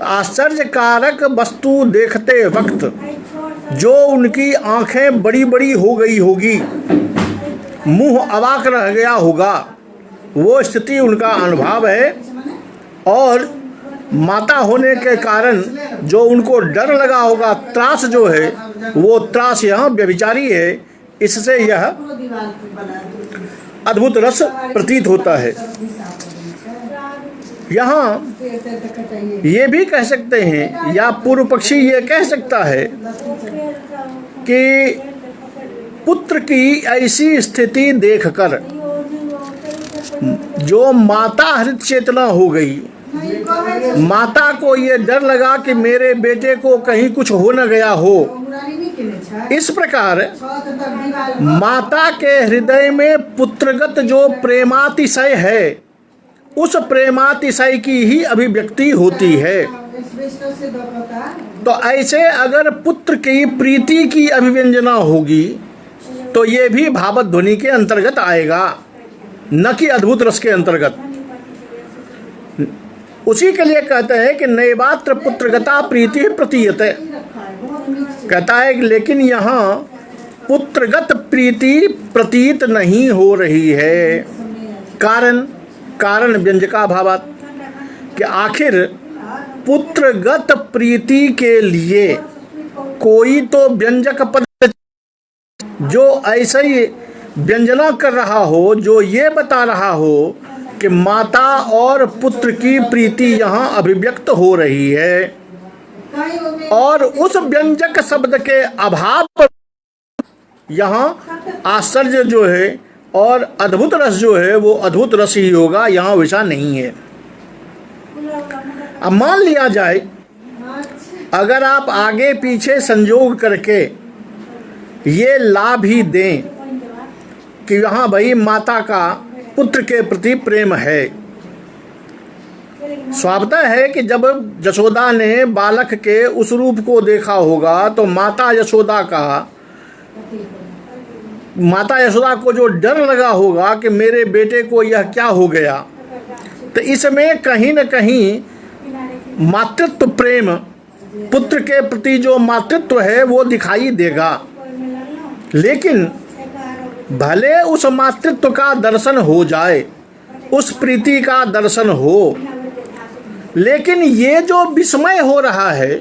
आश्चर्यकारक वस्तु देखते वक्त जो उनकी आंखें बड़ी बड़ी हो गई होगी, मुंह अवाक रह गया होगा, वो स्थिति उनका अनुभव है। और माता होने के कारण जो उनको डर लगा होगा, त्रास जो है, वो त्रास यहाँ व्यभिचारी है। इससे यह अद्भुत रस प्रतीत होता है। यहाँ ये भी कह सकते हैं, या पूर्व पक्षी ये कह सकता है कि पुत्र की ऐसी स्थिति देखकर जो माता हृत चेतना हो गई, माता को ये डर लगा कि मेरे बेटे को कहीं कुछ हो न गया हो। इस प्रकार माता के हृदय में पुत्रगत जो प्रेमातिशय है, उस प्रेमातिशय की ही अभिव्यक्ति होती है। तो ऐसे अगर पुत्र की प्रीति की अभिव्यंजना होगी तो ये भी भावत ध्वनि के अंतर्गत आएगा, न कि अद्भुत रस के अंतर्गत। उसी के लिए कहते हैं कि नैवात्र पुत्रगता प्रीति प्रतीयते, कहता है कि लेकिन यहाँ पुत्रगत प्रीति प्रतीत नहीं हो रही है। कारण व्यंजका भावात, कि आखिर पुत्रगत प्रीति के लिए कोई तो व्यंजक पद जो ऐसे ही व्यंजना कर रहा हो, जो ये बता रहा हो कि माता और पुत्र की प्रीति यहाँ अभिव्यक्त हो रही है, और उस व्यंजक शब्द के अभाव पर यहाँ आश्चर्य जो है और अद्भुत रस जो है वो अद्भुत रस ही होगा, यहाँ वैसा नहीं है। अब मान लिया जाए अगर आप आगे पीछे संयोग करके ये लाभ ही दें कि यहाँ भाई माता का पुत्र के प्रति प्रेम है। स्वाभाविक है कि जब यशोदा ने बालक के उस रूप को देखा होगा तो माता यशोदा को जो डर लगा होगा कि मेरे बेटे को यह क्या हो गया, तो इसमें कहीं न कहीं मातृत्व प्रेम, पुत्र के प्रति जो मातृत्व है वो दिखाई देगा। लेकिन भले उस मातृत्व का दर्शन हो जाए, उस प्रीति का दर्शन हो, लेकिन ये जो विस्मय हो रहा है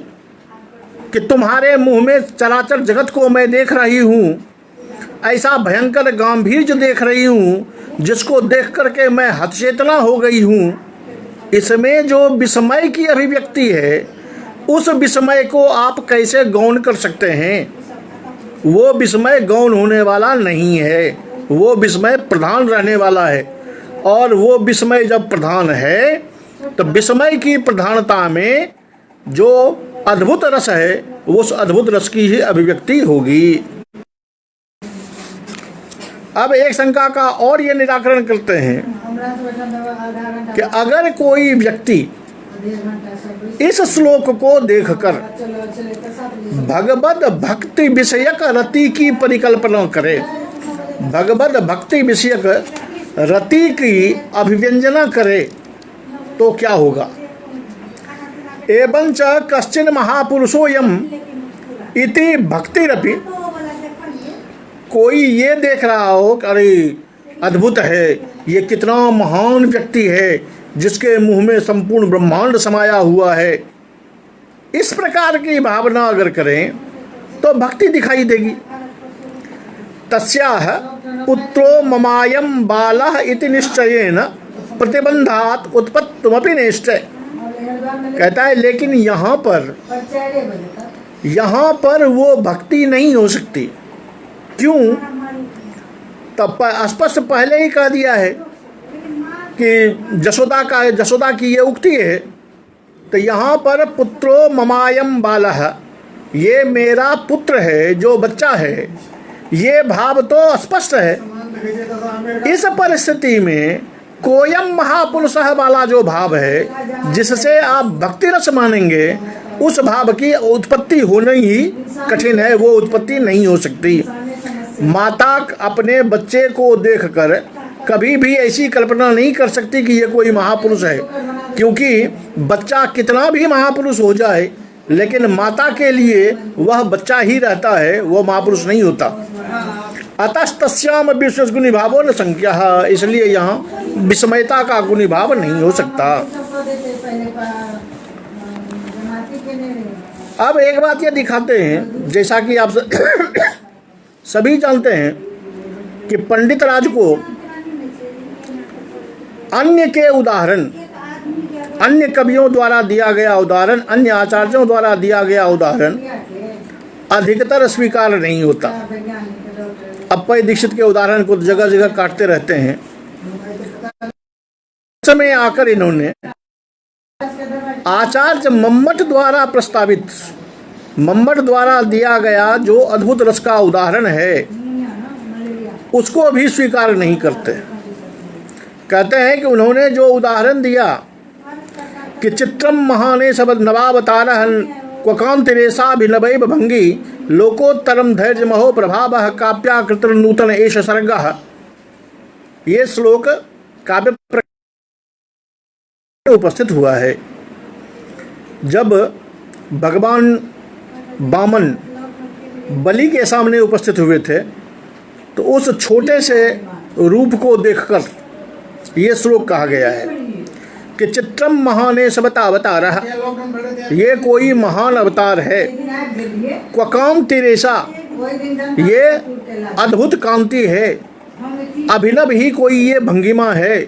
कि तुम्हारे मुंह में चराचर जगत को मैं देख रही हूँ, ऐसा भयंकर गांभीर्य देख रही हूँ जिसको देख करके मैं हतचेतना हो गई हूँ, इसमें जो विस्मय की अभिव्यक्ति है उस विस्मय को आप कैसे गौण कर सकते हैं? वो विस्मय गौण होने वाला नहीं है, वो विस्मय प्रधान रहने वाला है। और वो विस्मय जब प्रधान है तो विस्मय की प्रधानता में जो अद्भुत रस है उस अद्भुत रस की ही अभिव्यक्ति होगी। अब एक शंका का और ये निराकरण करते हैं कि अगर कोई व्यक्ति इस श्लोक को देखकर भगवद भक्ति विषयक रति की परिकल्पना करे, भगवद भक्ति विषयक रति की अभिव्यंजना करे, तो क्या होगा? एवंच कश्चिन महापुरुषोयम इति भक्तिरपि, कोई ये देख रहा हो कि अरे अद्भुत है, ये कितना महान व्यक्ति है जिसके मुंह में संपूर्ण ब्रह्मांड समाया हुआ है, इस प्रकार की भावना अगर करें तो भक्ति दिखाई देगी। तस्याह पुत्रो ममायम बालः इति निश्चयेन प्रतिबंधात उत्पत्तुमपि निश्चय, कहता है लेकिन यहाँ पर वो भक्ति नहीं हो सकती। क्यों? तब स्पष्ट पहले ही कह दिया है कि यशोदा की ये उक्ति है, तो यहाँ पर पुत्रो ममायम बालः, ये मेरा पुत्र है जो बच्चा है, ये भाव तो स्पष्ट है। इस परिस्थिति में कोयम महापुरुषः वाला जो भाव है जिससे आप भक्ति रस मानेंगे, उस भाव की उत्पत्ति होना ही कठिन है, वो उत्पत्ति नहीं हो सकती। माता अपने बच्चे को देखकर कभी भी ऐसी कल्पना नहीं कर सकती कि ये कोई महापुरुष है, क्योंकि बच्चा कितना भी महापुरुष हो जाए लेकिन माता के लिए वह बच्चा ही रहता है, वो महापुरुष नहीं होता। अतस्तस्याम विश्वस गुणी भावो न संख्या, इसलिए यहाँ विस्मयता का गुणी भाव नहीं हो सकता। अब एक बात ये दिखाते हैं, जैसा कि आप सभी जानते हैं कि पंडित राज को अन्य के उदाहरण, अन्य कवियों द्वारा दिया गया उदाहरण, अन्य आचार्यों द्वारा दिया गया उदाहरण अधिकतर स्वीकार नहीं होता। अप्पय दीक्षित के उदाहरण को जगह जगह काटते रहते हैं। समय आकर इन्होंने आचार्य मम्मट द्वारा प्रस्तावित, मम्मट द्वारा दिया गया जो अद्भुत रस का उदाहरण है उसको भी स्वीकार नहीं करते। कहते हैं कि उन्होंने जो उदाहरण दिया कि चित्रम महाने शब्द नवावतारहन क्वकांतिरेशाभिनवैव भंगी लोकोत्तरम धैर्य महो प्रभावः काव्याकृत नूतन एष सर्गः, ये श्लोक काव्य उपस्थित हुआ है। जब भगवान वामन बलि के सामने उपस्थित हुए थे तो उस छोटे से रूप को देखकर ये श्लोक कहा गया है कि चित्रम महाने शबता अवतारः, ये कोई महान अवतार है। क्वकाम तिरेशा, ये अद्भुत कांति है, अभिनव ही कोई ये भंगिमा है,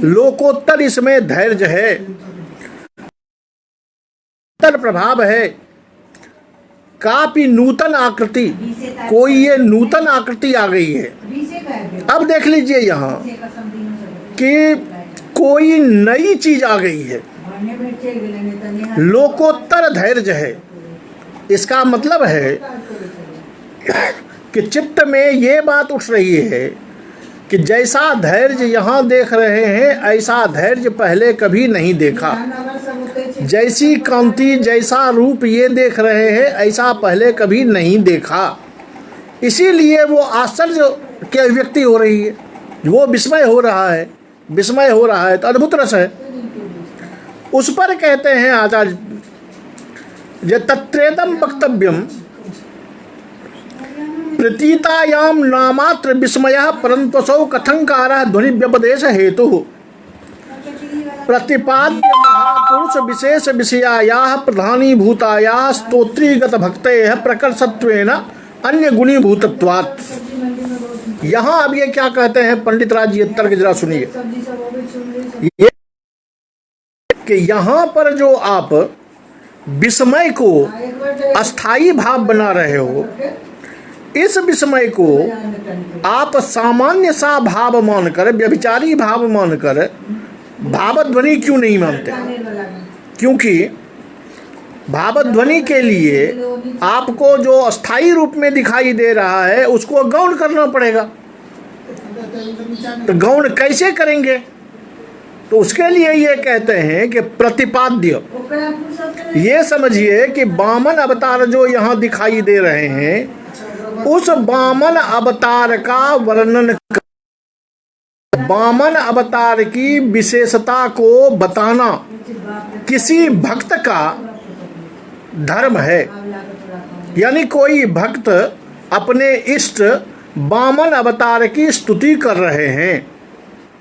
लोकोत्तर इसमें धैर्य है, उत्तर प्रभाव है, काफी नूतन आकृति, कोई ये नूतन आकृति आ गई है। अब देख लीजिए यहाँ कि कोई नई चीज आ गई है, लोकोत्तर धैर्य है। इसका मतलब है कि चित्त में ये बात उठ रही है कि जैसा धैर्य यहाँ देख रहे हैं ऐसा धैर्य पहले कभी नहीं देखा, जैसी कांति जैसा रूप ये देख रहे हैं ऐसा पहले कभी नहीं देखा। इसीलिए वो आश्चर्य की अभिव्यक्ति हो रही है, वो विस्मय हो रहा है, विस्मय हो रहा है, तो अद्भुत रस है। उस पर कहते हैं आचार्य जे तत्रेदम वक्तव्यम प्रतीतायाम नामात्र विस्मयः परंतसौ कथंकारः ध्वनि व्यपदेश हेतु प्रतिपाद्य महापुरुष विशेष विषयायाः प्रधानीभूतायाः स्तोत्रीगत भक्तेः प्रकर्षत्वेन अन्य गुणीभूतत्वात्। यहाँ अब ये क्या कहते हैं पंडित राज, ये तर्क जरा सुनिए। ये कि यहाँ पर जो आप विस्मय को अस्थाई भाव बना रहे हो, इस विस्मय को आप सामान्य सा भाव मानकर, व्यभिचारी भाव मानकर भावध्वनि क्यों नहीं मानते? क्योंकि भावध्वनि के लिए आपको जो अस्थाई रूप में दिखाई दे रहा है उसको गौण करना पड़ेगा। तो गौण कैसे करेंगे? तो उसके लिए ये कहते हैं कि प्रतिपाद्य, ये समझिए कि वामन अवतार जो यहाँ दिखाई दे रहे हैं उस वामन अवतार का वर्णन, वामन अवतार की विशेषता को बताना किसी भक्त का धर्म है। यानी कोई भक्त अपने इष्ट वामन अवतार की स्तुति कर रहे हैं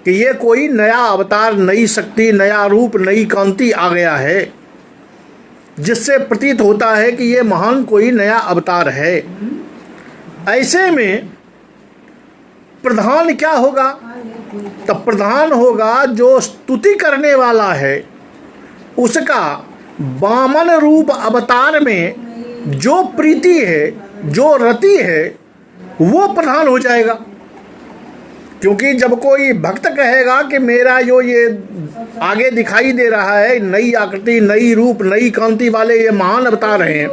कि ये कोई नया अवतार, नई शक्ति, नया रूप, नई कांति आ गया है, जिससे प्रतीत होता है कि ये महान कोई नया अवतार है। ऐसे में प्रधान क्या होगा? तब प्रधान होगा जो स्तुति करने वाला है, उसका वामन रूप अवतार में जो प्रीति है, जो रति है, वो प्रधान हो जाएगा। क्योंकि जब कोई भक्त कहेगा कि मेरा जो ये आगे दिखाई दे रहा है नई आकृति, नई रूप, नई कांति वाले ये महान अवतार हैं,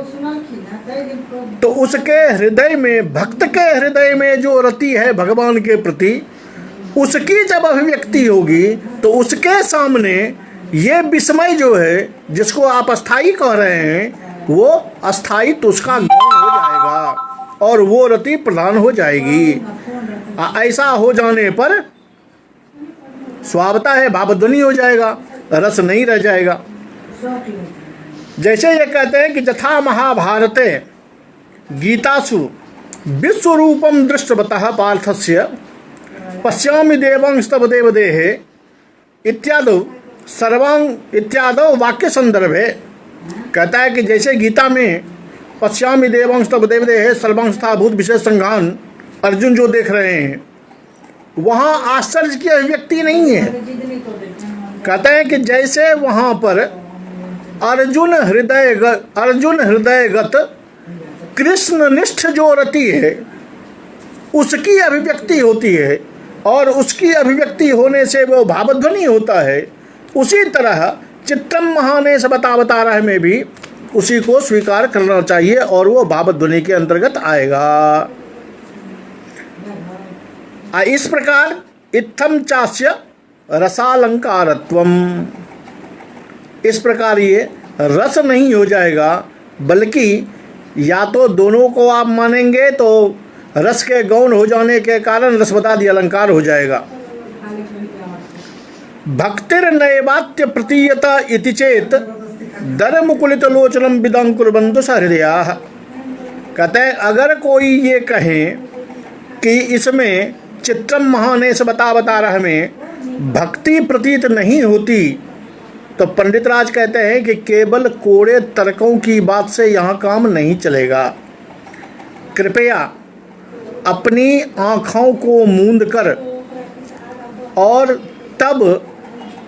तो उसके हृदय में, भक्त के हृदय में जो रति है भगवान के प्रति, उसकी जब अभिव्यक्ति होगी तो उसके सामने ये विस्मय जो है, जिसको आप अस्थाई कह रहे हैं, वो अस्थाई तो उसका गौण हो जाएगा और वो रति प्रधान हो जाएगी। ऐसा हो जाने पर स्वावता है भावध्वनि हो जाएगा, रस नहीं रह जाएगा। जैसे ये कहते हैं कि यथा महाभारते गीतासु विश्वरूपम दृष्टवतः पार्थस्य पश्यामि देवांस्तव देवदेहे इत्यादि सर्वांग इत्यादि वाक्य संदर्भे कहता है कि जैसे गीता में पश्यामि देवांस्तव देवदेहे सर्वांस्था भूत विशेष संघान अर्जुन जो देख रहे हैं, वहाँ आश्चर्य की अभिव्यक्ति नहीं है। कहता है कि जैसे वहाँ पर अर्जुन हृदयगत कृष्णनिष्ठ जो रति है उसकी अभिव्यक्ति होती है और उसकी अभिव्यक्ति होने से वो भावध्वनि होता है, उसी तरह चित्रम महानेश बतावतारः में भी उसी को स्वीकार करना चाहिए और वो भावध्वनि के अंतर्गत आएगा। इस प्रकार इत्थम चास्य रसालंकारत्वम, इस प्रकार ये रस नहीं हो जाएगा, बल्कि या तो दोनों को आप मानेंगे तो रस के गौण हो जाने के कारण रसवदादि अलंकार हो जाएगा। भक्तिर नैवात्य प्रतीयता इति चेत दर मुकुलित लोचनम विदं कुर्वन्तु सहृदयाः। कहते हैं अगर कोई ये कहे कि इसमें चित्रम महानेश बतावतारः में भक्ति प्रतीत नहीं होती, तो पंडित राज कहते हैं कि केवल कोड़े तर्कों की बात से यहाँ काम नहीं चलेगा। कृपया अपनी आँखों को मूंद कर और तब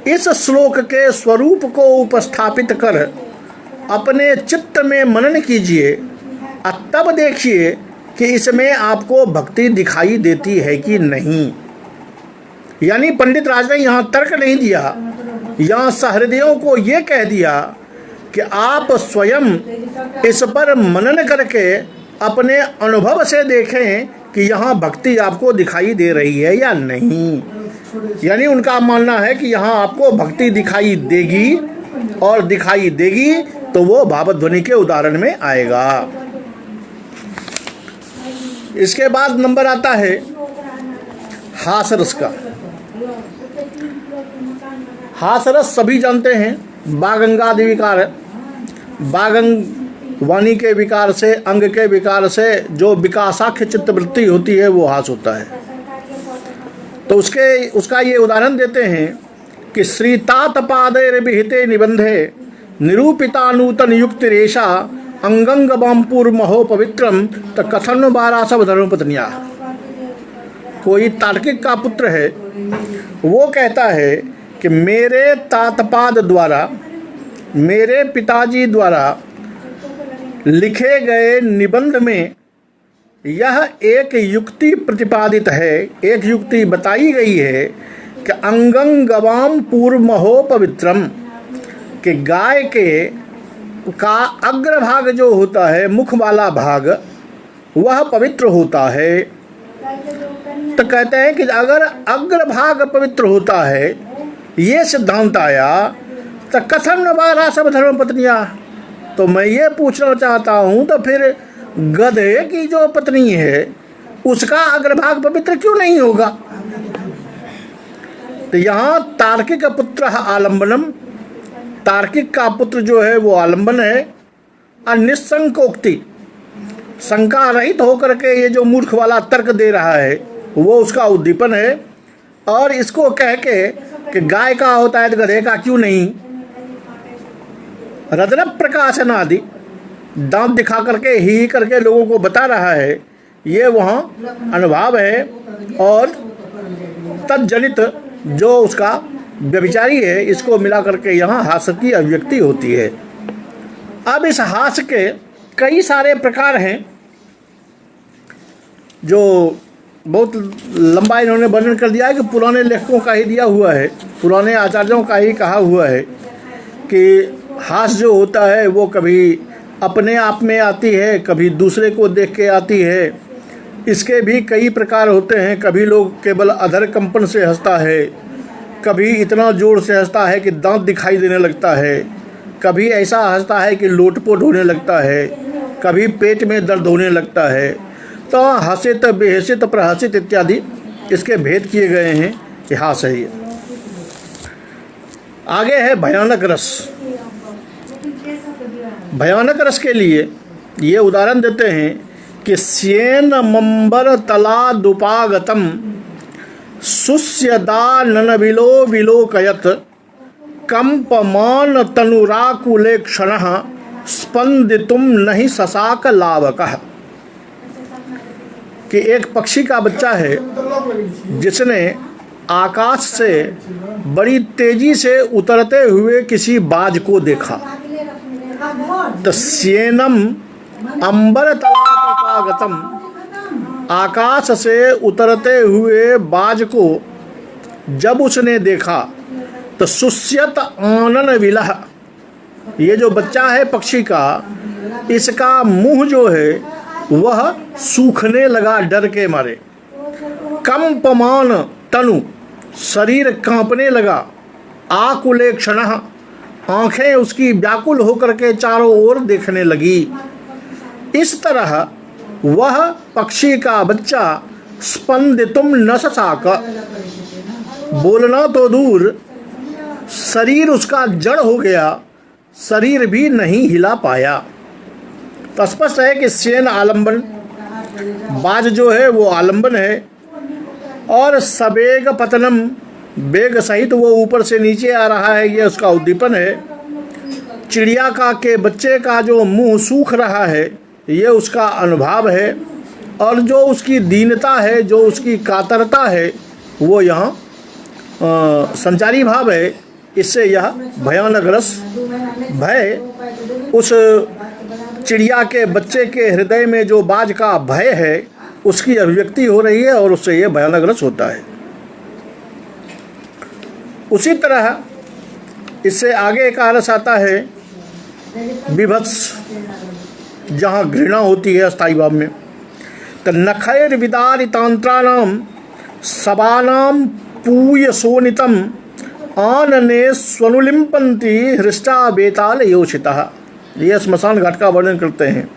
इस श्लोक के स्वरूप को उपस्थापित कर अपने चित्त में मनन कीजिए और तब देखिए कि इसमें आपको भक्ति दिखाई देती है कि नहीं। यानी पंडित राज ने यहाँ तर्क नहीं दिया, यहाँ सहृदयों को ये कह दिया कि आप स्वयं इस पर मनन करके अपने अनुभव से देखें कि यहाँ भक्ति आपको दिखाई दे रही है या नहीं। यानी उनका मानना है कि यहाँ आपको भक्ति दिखाई देगी, और दिखाई देगी तो वो भावध्वनि के उदाहरण में आएगा। इसके बाद नंबर आता है हासरस का। हासरस सभी जानते हैं, बागंगादि विकार है। बागंग वाणी के विकार से, अंग के विकार से जो विकासाख्य चित्तवृत्ति होती है वो हास होता है। तो उसका ये उदाहरण देते हैं कि श्रीतात पादैर विहिते निबंधे निरूपिता नूतन युक्ति रेशा अंगंग बामपुर महो पवित्रम त कथन बारा सब धर्मपत्निया। कोई तार्किक का पुत्र है, वो कहता है कि मेरे तातपाद द्वारा, मेरे पिताजी द्वारा लिखे गए निबंध में यह एक युक्ति प्रतिपादित है, एक युक्ति बताई गई है कि अंगंगवाम पूर्वमहो पवित्रम, कि गाय के का अग्रभाग जो होता है, मुख वाला भाग, वह पवित्र होता है। तो कहते हैं कि अगर अग्रभाग पवित्र होता है, ये सिद्धांत आया, तो कथन बारा सब धर्मपत्नियां। तो मैं ये पूछना चाहता हूँ, तो फिर गधे की जो पत्नी है उसका अग्रभाग पवित्र क्यों नहीं होगा? तो यहाँ तार्किक पुत्र आलम्बनम, तार्किक का पुत्र जो है वो आलम्बन है। और निस्संकोक्ति, शंका रहित होकर के ये जो मूर्ख वाला तर्क दे रहा है वो उसका उद्दीपन है। और इसको कह के कि गाय का होता है तो गधे का क्यों नहीं, रत्न प्रकाशन आदि दांत दिखा करके ही करके लोगों को बता रहा है, ये वहाँ अनुभव है। और तत्जनित जो उसका व्यभिचारी है, इसको मिला करके यहाँ हास्य की अभिव्यक्ति होती है। अब इस हास्य के कई सारे प्रकार हैं, जो बहुत लंबा इन्होंने वर्णन कर दिया है कि पुराने लेखकों का ही दिया हुआ है, पुराने आचार्यों का ही कहा हुआ है कि हास्य जो होता है वो कभी अपने आप में आती है, कभी दूसरे को देख के आती है। इसके भी कई प्रकार होते हैं। कभी लोग केवल अधर कंपन से हंसता है, कभी इतना जोर से हंसता है कि दांत दिखाई देने लगता है, कभी ऐसा हंसता है कि लोटपोट होने लगता है, कभी पेट में दर्द होने लगता है। तो हसित, बेहसित, प्रहसित इत्यादि इसके भेद किए गए हैं कि हास्य है। आगे है भयानक रस। भयानक रस के लिए ये उदाहरण देते हैं कि स्येन मंबर तला दुपागतम सुस्यदा ननविलो विलोकयत कंपमान तनुराकुले क्षणः स्पंदितुम नहीं ससाक लावकः। कि एक पक्षी का बच्चा है जिसने आकाश से बड़ी तेजी से उतरते हुए किसी बाज को देखा। तो स्येनम अंबर तलागतम, आकाश से उतरते हुए बाज को जब उसने देखा तो सुस्यत आनन विलह, ये जो बच्चा है पक्षी का, इसका मुंह जो है वह सूखने लगा डर के मारे। कंपमान तनु, शरीर कांपने लगा। आकुले क्षणः, आंखें उसकी व्याकुल होकर के चारों ओर देखने लगी। इस तरह वह पक्षी का बच्चा स्पंदितुम न ससाक, बोलना तो दूर, शरीर उसका जड़ हो गया, शरीर भी नहीं हिला पाया। तो स्पष्ट है कि स्येन आलंबन, बाज जो है वो आलंबन है। और सवेग पतनम, वेग सहित वो ऊपर से नीचे आ रहा है, ये उसका उद्दीपन है। चिड़िया का के बच्चे का जो मुंह सूख रहा है, ये उसका अनुभव है। और जो उसकी दीनता है, जो उसकी कातरता है, वो यहाँ संचारी भाव है। इससे यह भयानक रस, भय, उस चिड़िया के बच्चे के हृदय में जो बाज का भय है उसकी अभिव्यक्ति हो रही है और उससे यह भयानक रस होता है। उसी तरह इससे आगे का रस आता है विभत्स, जहाँ घृणा होती है स्थायी भाव में। तो नखैर विदारितांत्राणाम सबानाम पूय सोनितम आनने स्वनुलिम्पन्ति हृष्टा बेताल योषितः। ये स्मशान घाट का वर्णन करते हैं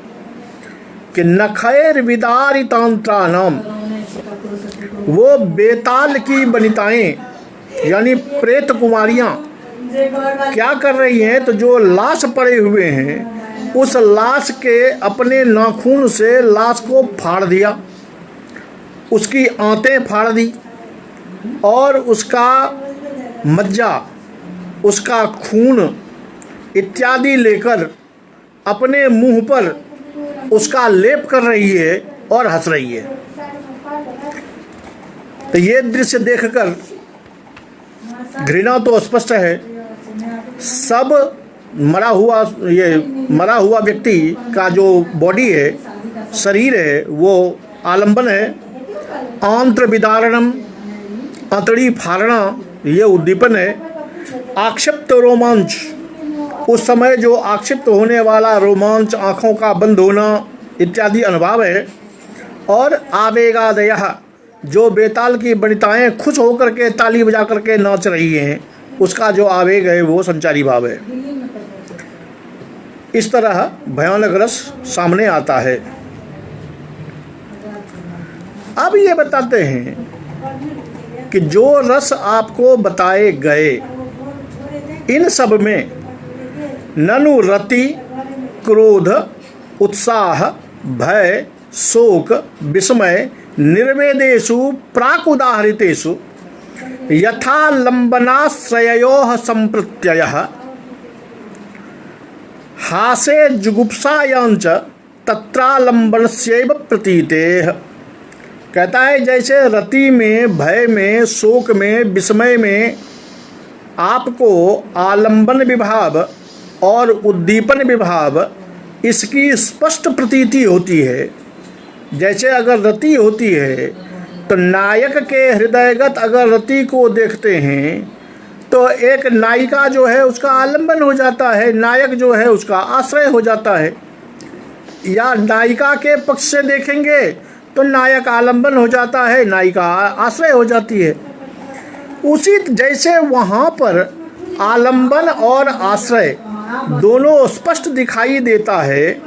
कि नखैर विदारितांत्राणाम, वो बेताल की वनिताएं यानी प्रेत कुमारियाँ क्या कर रही हैं, तो जो लाश पड़े हुए हैं उस लाश के अपने नाखून से लाश को फाड़ दिया, उसकी आंतें फाड़ दी और उसका मज्जा, उसका खून इत्यादि लेकर अपने मुंह पर उसका लेप कर रही है और हंस रही है। तो ये दृश्य देखकर घृणा तो स्पष्ट है। सब मरा हुआ व्यक्ति का जो बॉडी है, शरीर है, वो आलंबन है। आंत्र विदारणम, आंतड़ी फाड़ना, ये उद्दीपन है। आक्षिप्त रोमांच, उस समय जो आक्षिप्त होने वाला रोमांच, आँखों का बंद होना इत्यादि अनुभव है। और आवेगादय, जो बेताल की वनिताएं खुश होकर के ताली बजा करके नाच रही हैं, उसका जो आवेग है वो संचारी भाव है। इस तरह भयानक रस सामने आता है। अब ये बताते हैं कि जो रस आपको बताए गए, इन सब में ननु रति, क्रोध, उत्साह, भय, शोक, विस्मय, निर्वेदेषु प्राकुदाहरितेषु यथा लंबनाश्रयोः संप्रत्ययः हासे जुगुप्सायांच तत्रालंबनस्यैव प्रतीतेः। कहता है जैसे रति में, भय में, शोक में, विस्मय में आपको आलंबन विभाव और उद्दीपन विभाव इसकी स्पष्ट प्रतीति होती है। जैसे अगर रति होती है तो नायक के हृदयगत अगर रति को देखते हैं तो एक नायिका जो है उसका आलंबन हो जाता है, नायक जो है उसका आश्रय हो जाता है। या नायिका के पक्ष से देखेंगे तो नायक आलंबन हो जाता है, नायिका आश्रय हो जाती है। उसी जैसे वहाँ पर आलंबन और आश्रय दोनों स्पष्ट दिखाई देता है,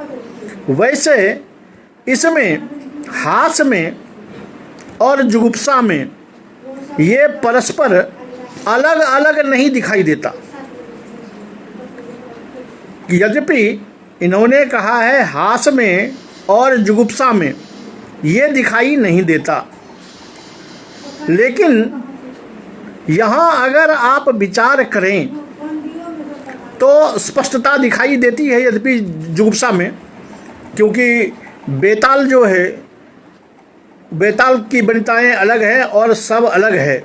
वैसे इसमें हास में और जुगुप्सा में ये परस्पर अलग अलग नहीं दिखाई देता। यद्यपि इन्होंने कहा है हास में और जुगुप्सा में ये दिखाई नहीं देता, लेकिन यहाँ अगर आप विचार करें तो स्पष्टता दिखाई देती है यद्यपि जुगुप्सा में, क्योंकि बेताल जो है, बेताल की वनिताएं अलग हैं और सब अलग है।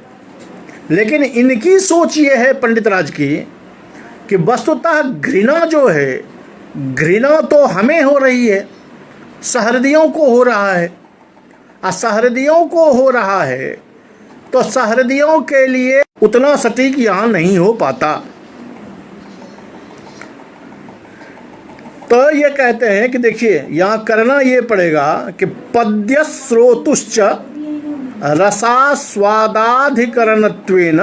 लेकिन इनकी सोच ये है पंडित राज की कि वस्तुतः घृणा जो है, घृणा तो हमें हो रही है, सहृदयों को हो रहा है। असहृदयों को हो रहा है तो सहृदयों के लिए उतना सटीक यहाँ नहीं हो पाता। तो ये कहते हैं कि देखिए यहाँ करना ये पड़ेगा कि पद्य स्रोतुश्च रसास्वादाधिकरणत्वेन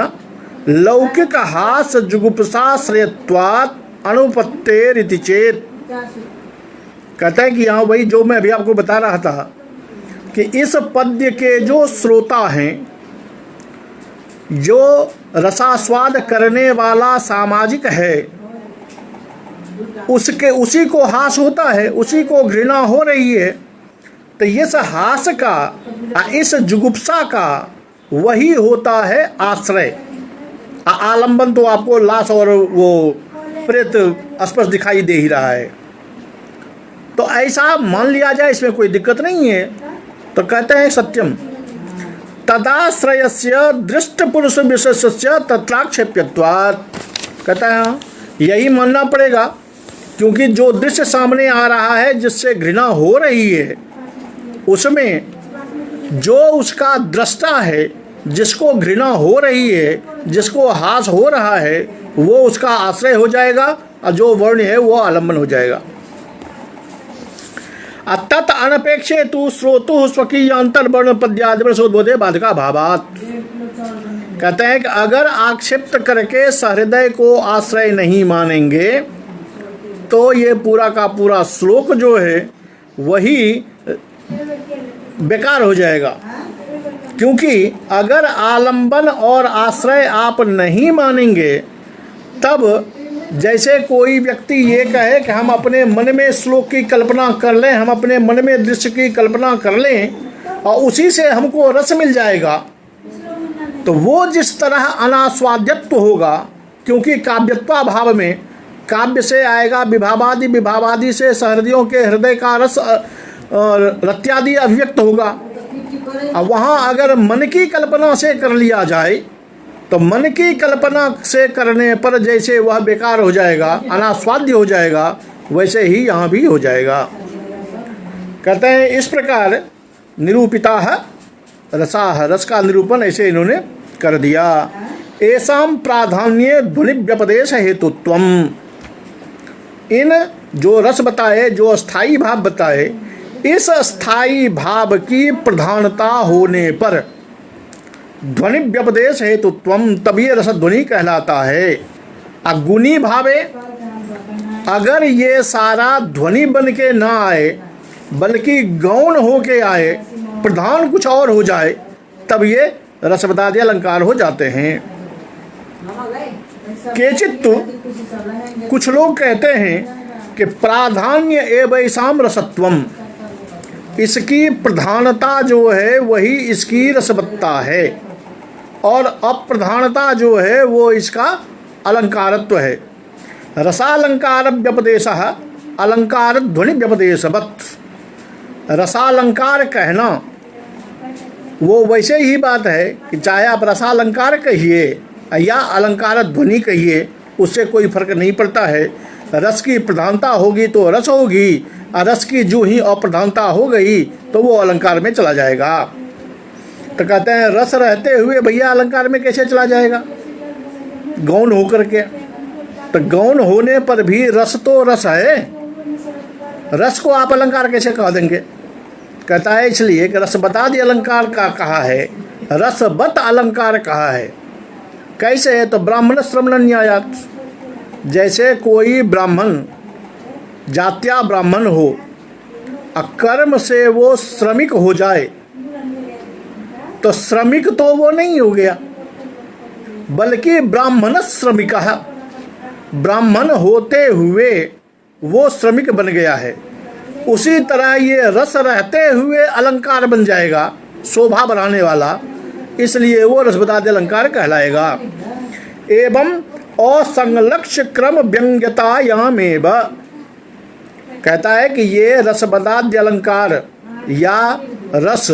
लौकिक हास जुगुप्साश्रयत्वात् अनुपत्तेरिति चेत। कहता है कि यहाँ वही जो मैं अभी आपको बता रहा था कि इस पद्य के जो श्रोता हैं, जो रसास्वाद करने वाला सामाजिक है, उसी को हास होता है, उसी को घृणा हो रही है। तो इस हास का, इस जुगुप्सा का वही होता है आश्रय। आलंबन तो आपको लाश और वो प्रेत स्पष्ट दिखाई दे ही रहा है। तो ऐसा मान लिया जाए, इसमें कोई दिक्कत नहीं है। तो कहते हैं सत्यम तदाश्रयस्य दृष्ट पुरुष विशेषस्य तत्राक्षेप्यत्वात्। कहता है हाँ, यही मानना पड़ेगा, क्योंकि जो दृश्य सामने आ रहा है जिससे घृणा हो रही है, उसमें जो उसका दृष्टा है, जिसको घृणा हो रही है, जिसको हास हो रहा है, वो उसका आश्रय हो जाएगा और जो वर्ण है वो आलम्बन हो जाएगा। तत् अनपेक्षे तु श्रोतु स्वकीय अंतर्वर्ण पद्यादिवशोद्बोधे बाधका भावात। कहते हैं कि अगर आक्षेप्त करके सहृदय को आश्रय नहीं मानेंगे तो ये पूरा का पूरा श्लोक जो है वही बेकार हो जाएगा। क्योंकि अगर आलंबन और आश्रय आप नहीं मानेंगे, तब जैसे कोई व्यक्ति ये कहे कि हम अपने मन में श्लोक की कल्पना कर लें, हम अपने मन में दृश्य की कल्पना कर लें और उसी से हमको रस मिल जाएगा, तो वो जिस तरह अनास्वाद्यत्व होगा, क्योंकि काव्यत्वा भाव में काव्य से आएगा विभावादि, विभावादि से सहृदयों के हृदय का रस रत्यादि अभिव्यक्त होगा। अब वहाँ अगर मन की कल्पना से कर लिया जाए तो मन की कल्पना से करने पर जैसे वह बेकार हो जाएगा, अनास्वाद्य हो जाएगा, वैसे ही यहाँ भी हो जाएगा। कहते हैं इस प्रकार निरूपिता है रसाह, रस का निरूपण ऐसे इन्होंने कर दिया। ऐसाम प्राधान्य ध्वनि व्यपदेश हेतुत्वम। इन जो रस बताए, जो स्थायी भाव बताए, इस स्थायी भाव की प्रधानता होने पर ध्वनि व्यपदेश हेतुत्वम, तभी रसध्वनि कहलाता है। अगुणी भावे, अगर ये सारा ध्वनि बन के ना आए बल्कि गौण हो के आए, प्रधान कुछ और हो जाए, तब ये रसपदादि अलंकार हो जाते हैं। केचित्तु, कुछ लोग कहते हैं कि प्राधान्य एवैसाम रसत्वम, इसकी प्रधानता जो है वही इसकी रसवत्ता है और अप्रधानता जो है वो इसका अलंकारत्व है। रसालंकार व्यपदेश अलंकार ध्वनि व्यपदेशवत्। रसालंकार कहना वो वैसे ही बात है कि चाहे आप रसालंकार कहिए या अलंकार ध्वनि कहिए, उससे कोई फर्क नहीं पड़ता है। रस की प्रधानता होगी तो रस होगी, और रस की जो ही अप्रधानता हो गई तो वो अलंकार में चला जाएगा। तो कहते हैं रस रहते हुए भैया अलंकार में कैसे चला जाएगा, गौण होकर के। तो गौण होने पर भी रस तो रस है, रस को आप अलंकार कैसे कह देंगे। कहता है इसलिए कि रसबतादि अलंकार का कहा है, रसबत अलंकार कहा है। कैसे है तो ब्राह्मण श्रमण न्यायात, जैसे कोई ब्राह्मण जात्या ब्राह्मण हो, कर्म से वो श्रमिक हो जाए, तो श्रमिक तो वो नहीं हो गया बल्कि ब्राह्मण श्रमिक, ब्राह्मण होते हुए वो श्रमिक बन गया है। उसी तरह ये रस रहते हुए अलंकार बन जाएगा, शोभा बढ़ाने वाला, इसलिए वो रसबदाद्य अलंकार कहलाएगा। एवं असंलक्ष्य क्रम व्यंग्यतायामेव, कहता है कि ये रसबदाद्य अलंकार या रस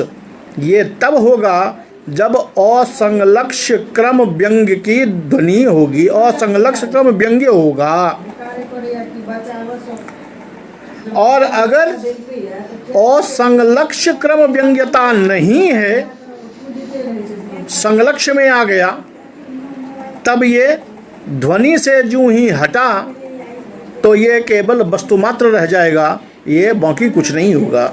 ये तब होगा जब असंलक्ष्य क्रम व्यंग्य की ध्वनि होगी, असंलक्ष्य क्रम व्यंग्य होगा। और अगर असंलक्ष्य क्रम व्यंग्यता नहीं है, संलक्ष्य में आ गया, तब ये ध्वनि से जो ही हटा तो ये केवल वस्तु मात्र रह जाएगा, ये बाकी कुछ नहीं होगा।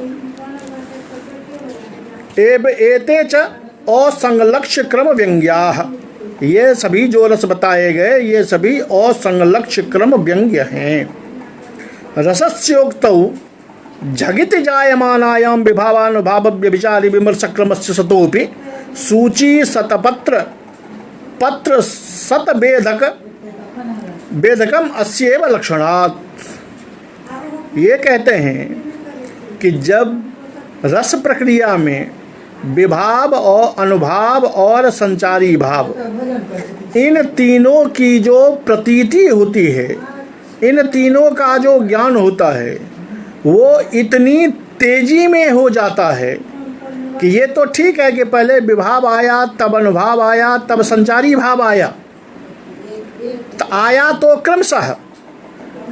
एव एते च असंलक्ष्य क्रम व्यंग्याः, ये सभी जो रस बताए गए ये सभी असंलक्ष्य क्रम व्यंग्य हैं। रसस्योक्तौ झगित जायमानायां विभावानुभाव व्यभिचारि विमर्श क्रमस्य सतोपि सूची शतपत्र पत्र शतभेदक भेदकम अस्येव लक्षणात्। ये कहते हैं कि जब रस प्रक्रिया में विभाव और अनुभाव और संचारी भाव, इन तीनों की जो प्रतीति होती है, इन तीनों का जो ज्ञान होता है, वो इतनी तेजी में हो जाता है कि ये तो ठीक है कि पहले विभाव आया, तब अनुभाव आया, तब संचारी भाव आया, तो आया तो क्रमशः,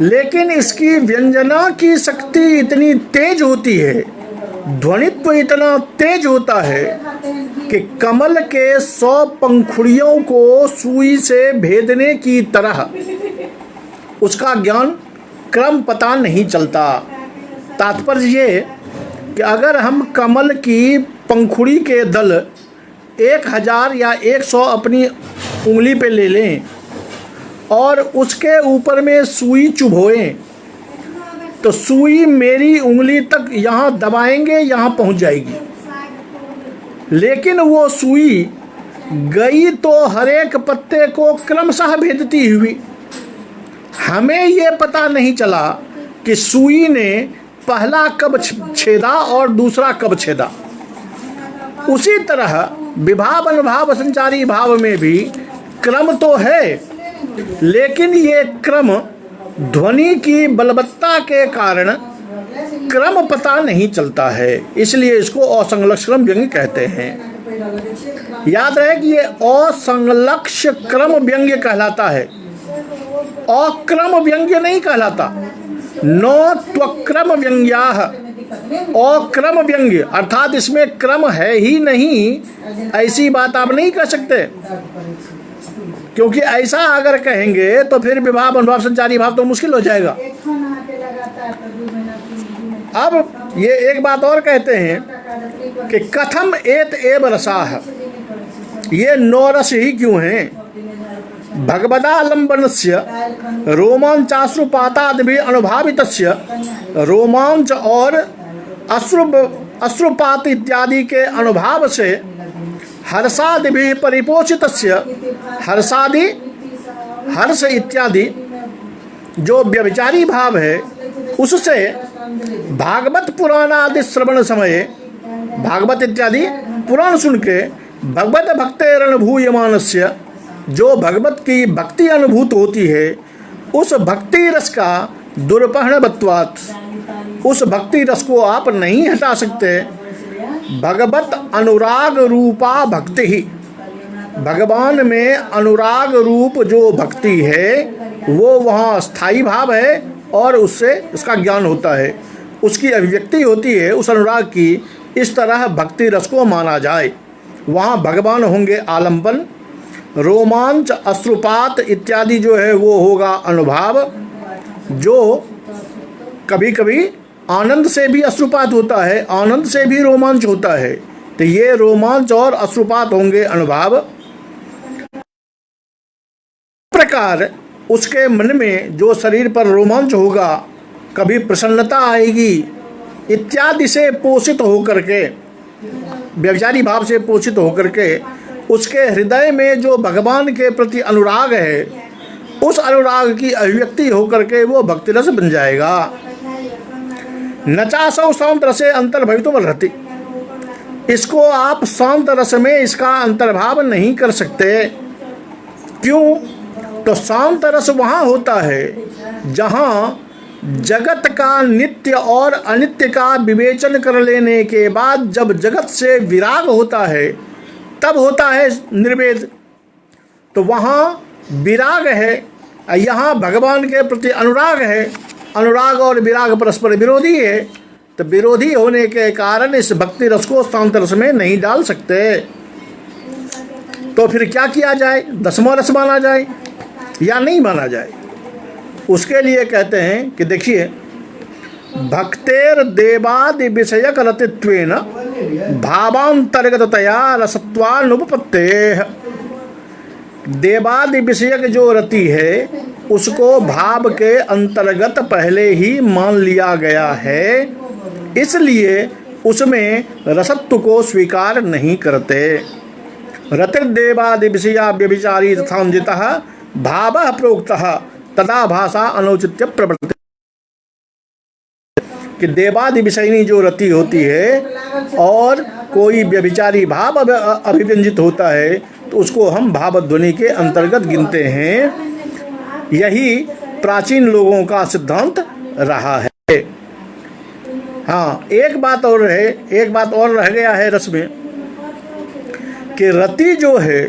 लेकिन इसकी व्यंजना की शक्ति इतनी तेज होती है, ध्वनित्व इतना तेज होता है कि कमल के 100 पंखुड़ियों को सुई से भेदने की तरह उसका ज्ञान क्रम पता नहीं चलता। तात्पर्य ये कि अगर हम कमल की पंखुड़ी के दल 1000 या 100 अपनी उंगली पे ले लें और उसके ऊपर में सुई चुभोएं, तो सुई मेरी उंगली तक यहाँ दबाएंगे, यहाँ पहुँच जाएगी, लेकिन वो सुई गई तो हर एक पत्ते को क्रमशः भेदती हुई। हमें ये पता नहीं चला कि सुई ने पहला कब छेदा और दूसरा कब छेदा। उसी तरह विभाव अनुभाव संचारी भाव में भी क्रम तो है, लेकिन ये क्रम ध्वनि की बलवत्ता के कारण क्रम पता नहीं चलता है, इसलिए इसको असंलक्ष्ण व्यंग्य कहते हैं। याद रहे कि ये असंलक्ष क्रम व्यंग्य कहलाता है, अक्रम व्यंग्य नहीं कहलाता। नो त्वक्रम व्यंग्याः, अक्रम व्यंग्य अर्थात इसमें क्रम है ही नहीं, ऐसी बात आप नहीं कह सकते, क्योंकि ऐसा अगर कहेंगे तो फिर विभाव अनुभाव संचारी भाव तो मुश्किल हो जाएगा। अब ये एक बात और कहते हैं कि कथम एत एव रसाः, ये 9 रस ही क्यों हैं? भगवदालंबनस्य रोमांचाश्रुपातादि अनुभावितस्य, रोमांच और अश्रुपात इत्यादि के अनुभाव से हर्षादि भी परिपोषितस्य, हर्षादि हर्ष इत्यादि जो व्यभिचारी भाव है उससे भागवत पुराण आदि श्रवण समय, भागवत इत्यादि पुराण सुन के भगवत भक्तेरनुभूयमानस्य, जो भगवत की भक्ति अनुभूत होती है, उस भक्ति रस का दुर्पहणवत्वात्, उस भक्ति रस को आप नहीं हटा सकते। भगवत अनुराग रूपा भक्ति ही, भगवान में अनुराग रूप जो भक्ति है वो वहाँ स्थायी भाव है और उससे उसका ज्ञान होता है, उसकी अभिव्यक्ति होती है उस अनुराग की। इस तरह भक्ति रस को माना जाए, वहाँ भगवान होंगे आलंबन, रोमांच अश्रुपात इत्यादि जो है वो होगा अनुभाव, जो कभी कभी आनंद से भी अश्रुपात होता है, आनंद से भी रोमांच होता है, तो ये रोमांच और अश्रुपात होंगे अनुभाव। प्रकार उसके मन में जो शरीर पर रोमांच होगा, कभी प्रसन्नता आएगी इत्यादि से पोषित होकर के, व्यभिचारी भाव से पोषित होकर के उसके हृदय में जो भगवान के प्रति अनुराग है, उस अनुराग की अभिव्यक्ति होकर के वो भक्ति रस बन जाएगा। नचासौ शांत रसे अंतर्भवितुम अर्हति, इसको आप शांत रस में इसका अंतर्भाव नहीं कर सकते। क्यों? तो शांत रस वहाँ होता है जहाँ जगत का नित्य और अनित्य का विवेचन कर लेने के बाद जब जगत से विराग होता है तब होता है निर्वेद, तो वहाँ विराग है, यहाँ भगवान के प्रति अनुराग है। अनुराग और विराग परस्पर विरोधी है, तो विरोधी होने के कारण इस भक्ति रस को शांत रस में नहीं डाल सकते। तो फिर क्या किया जाए? 10वां रस माना जाए या नहीं माना जाए? उसके लिए कहते हैं कि देखिए, भक्तेर देवादि विषयक रतित्वेन भावांतर्गतया रसत्वानुपपत्तेः, देवादि विषयक जो रति है उसको भाव के अंतर्गत पहले ही मान लिया गया है, इसलिए उसमें रसत्व को स्वीकार नहीं करते। रतिर्देवादि विषया व्यभिचारी तथान्वितः भावः प्रोक्तः तदा भाषा अनौचित्य प्रवर्तते, कि देवादि विषयनी जो रति होती है और कोई व्यभिचारी भाव अभिव्यंजित होता है तो उसको हम भावध्वनि के अंतर्गत गिनते हैं। यही प्राचीन लोगों का सिद्धांत रहा है। हाँ, एक बात और रह गया है रस में कि रति जो है,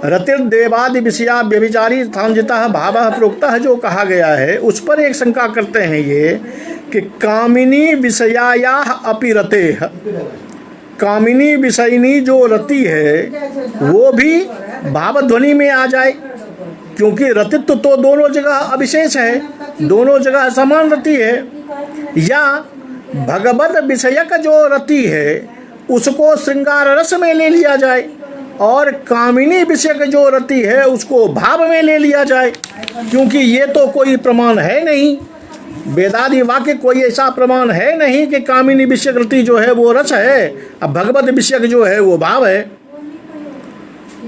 रतिर्देवादि विषया व्यभिचारी स्थानजिता भाव प्रोक्ता जो कहा गया है, उस पर एक शंका करते हैं ये कि कामिनी विषयाया अपि रते, कामिनी विषयनी जो रति है वो भी भावध्वनि में आ जाए, क्योंकि रतित्व तो दोनों जगह अविशेष है, दोनों जगह समान रति है। या भगवत विषयक जो रति है उसको श्रृंगार रस में ले लिया जाए और कामिनी विषयक जो रति है उसको भाव में ले लिया जाए, क्योंकि ये तो कोई प्रमाण है नहीं, वेदादि वाक्य कोई ऐसा प्रमाण है नहीं कि कामिनी विषयक रति जो है वो रस है, अब भगवत विषयक जो है वो भाव है।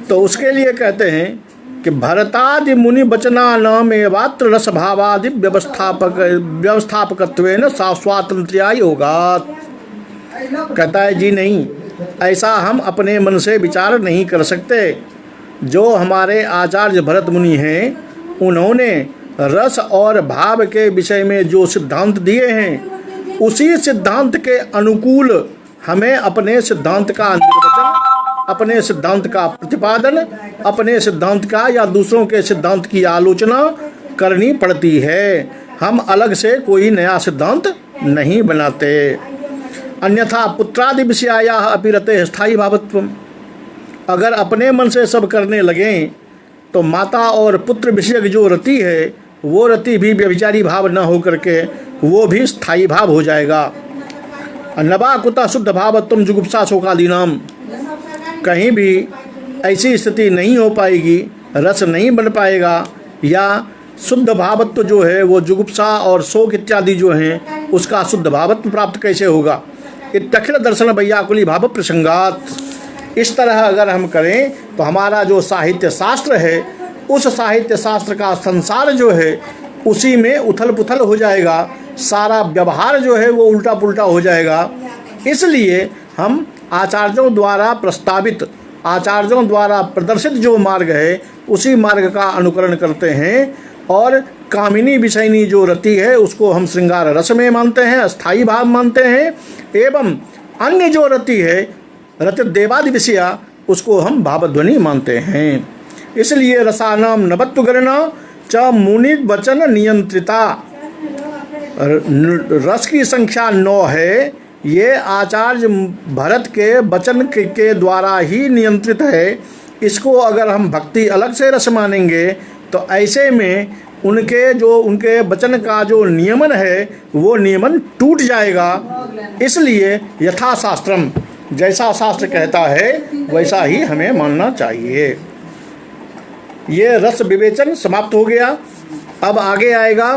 तो उसके लिए कहते हैं कि भरतादि मुनि वचना नामेवात्र रस भावादि व्यवस्थापकत्वेन स्वातंत्र्या योगात्। कहता है जी नहीं, ऐसा हम अपने मन से विचार नहीं कर सकते। जो हमारे आचार्य भरत मुनि हैं उन्होंने रस और भाव के विषय में जो सिद्धांत दिए हैं उसी सिद्धांत के अनुकूल हमें अपने सिद्धांत का निर्वचन, अपने सिद्धांत का प्रतिपादन, अपने सिद्धांत का या दूसरों के सिद्धांत की आलोचना करनी पड़ती है। हम अलग से कोई नया सिद्धांत नहीं बनाते। अन्यथा पुत्रादि विषयाया अपि रते स्थायी भावत्वम, अगर अपने मन से सब करने लगें तो माता और पुत्र विषयक जो रति है वो रति भी व्यभिचारी भाव न हो करके वो भी स्थायी भाव हो जाएगा। नवा कुता शुद्ध भावत्वम जुगुप्सा शोकादि नाम, कहीं भी ऐसी स्थिति नहीं हो पाएगी, रस नहीं बन पाएगा, या शुद्ध भावत्व जो है वो जुगुप्सा और शोक इत्यादि जो हैं उसका शुद्ध भावत्व प्राप्त कैसे होगा। इत्तखिल दर्शन वैयाकुली भाव प्रसंगात, इस तरह अगर हम करें तो हमारा जो साहित्य शास्त्र है उस साहित्य शास्त्र का संसार जो है उसी में उथल पुथल हो जाएगा, सारा व्यवहार जो है वो उल्टा पुल्टा हो जाएगा। इसलिए हम आचार्यों द्वारा प्रस्तावित, आचार्यों द्वारा प्रदर्शित जो मार्ग है उसी मार्ग का अनुकरण करते हैं और कामिनी विषयनी जो रति है उसको हम श्रृंगार रस में मानते हैं, अस्थायी भाव मानते हैं, एवं अन्य जो रति है रति देवादि विषया उसको हम भावध्वनि मानते हैं। इसलिए रसानाम नवत्व गणना च मुनि वचन नियंत्रिता, रस की संख्या 9 है, ये आचार्य भरत के वचन के द्वारा ही नियंत्रित है। इसको अगर हम भक्ति अलग से रस मानेंगे तो ऐसे में उनके वचन का जो नियमन है वो नियमन टूट जाएगा। इसलिए यथा शास्त्रम, जैसा शास्त्र कहता है वैसा ही हमें मानना चाहिए। ये रस विवेचन समाप्त हो गया। अब आगे आएगा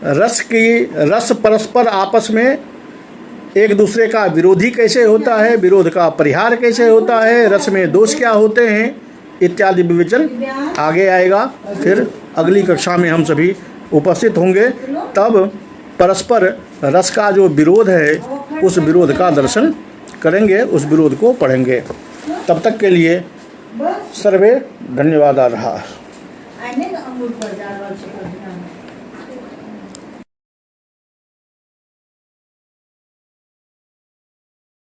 रस परस्पर आपस में एक दूसरे का विरोधी कैसे होता है, विरोध का परिहार कैसे होता है, रस में दोष क्या होते हैं इत्यादि विवेचन आगे आएगा। फिर अगली कक्षा में हम सभी उपस्थित होंगे, तब परस्पर रस का जो विरोध है उस विरोध का दर्शन करेंगे, उस विरोध को पढ़ेंगे। तब तक के लिए सर्वे धन्यवाद।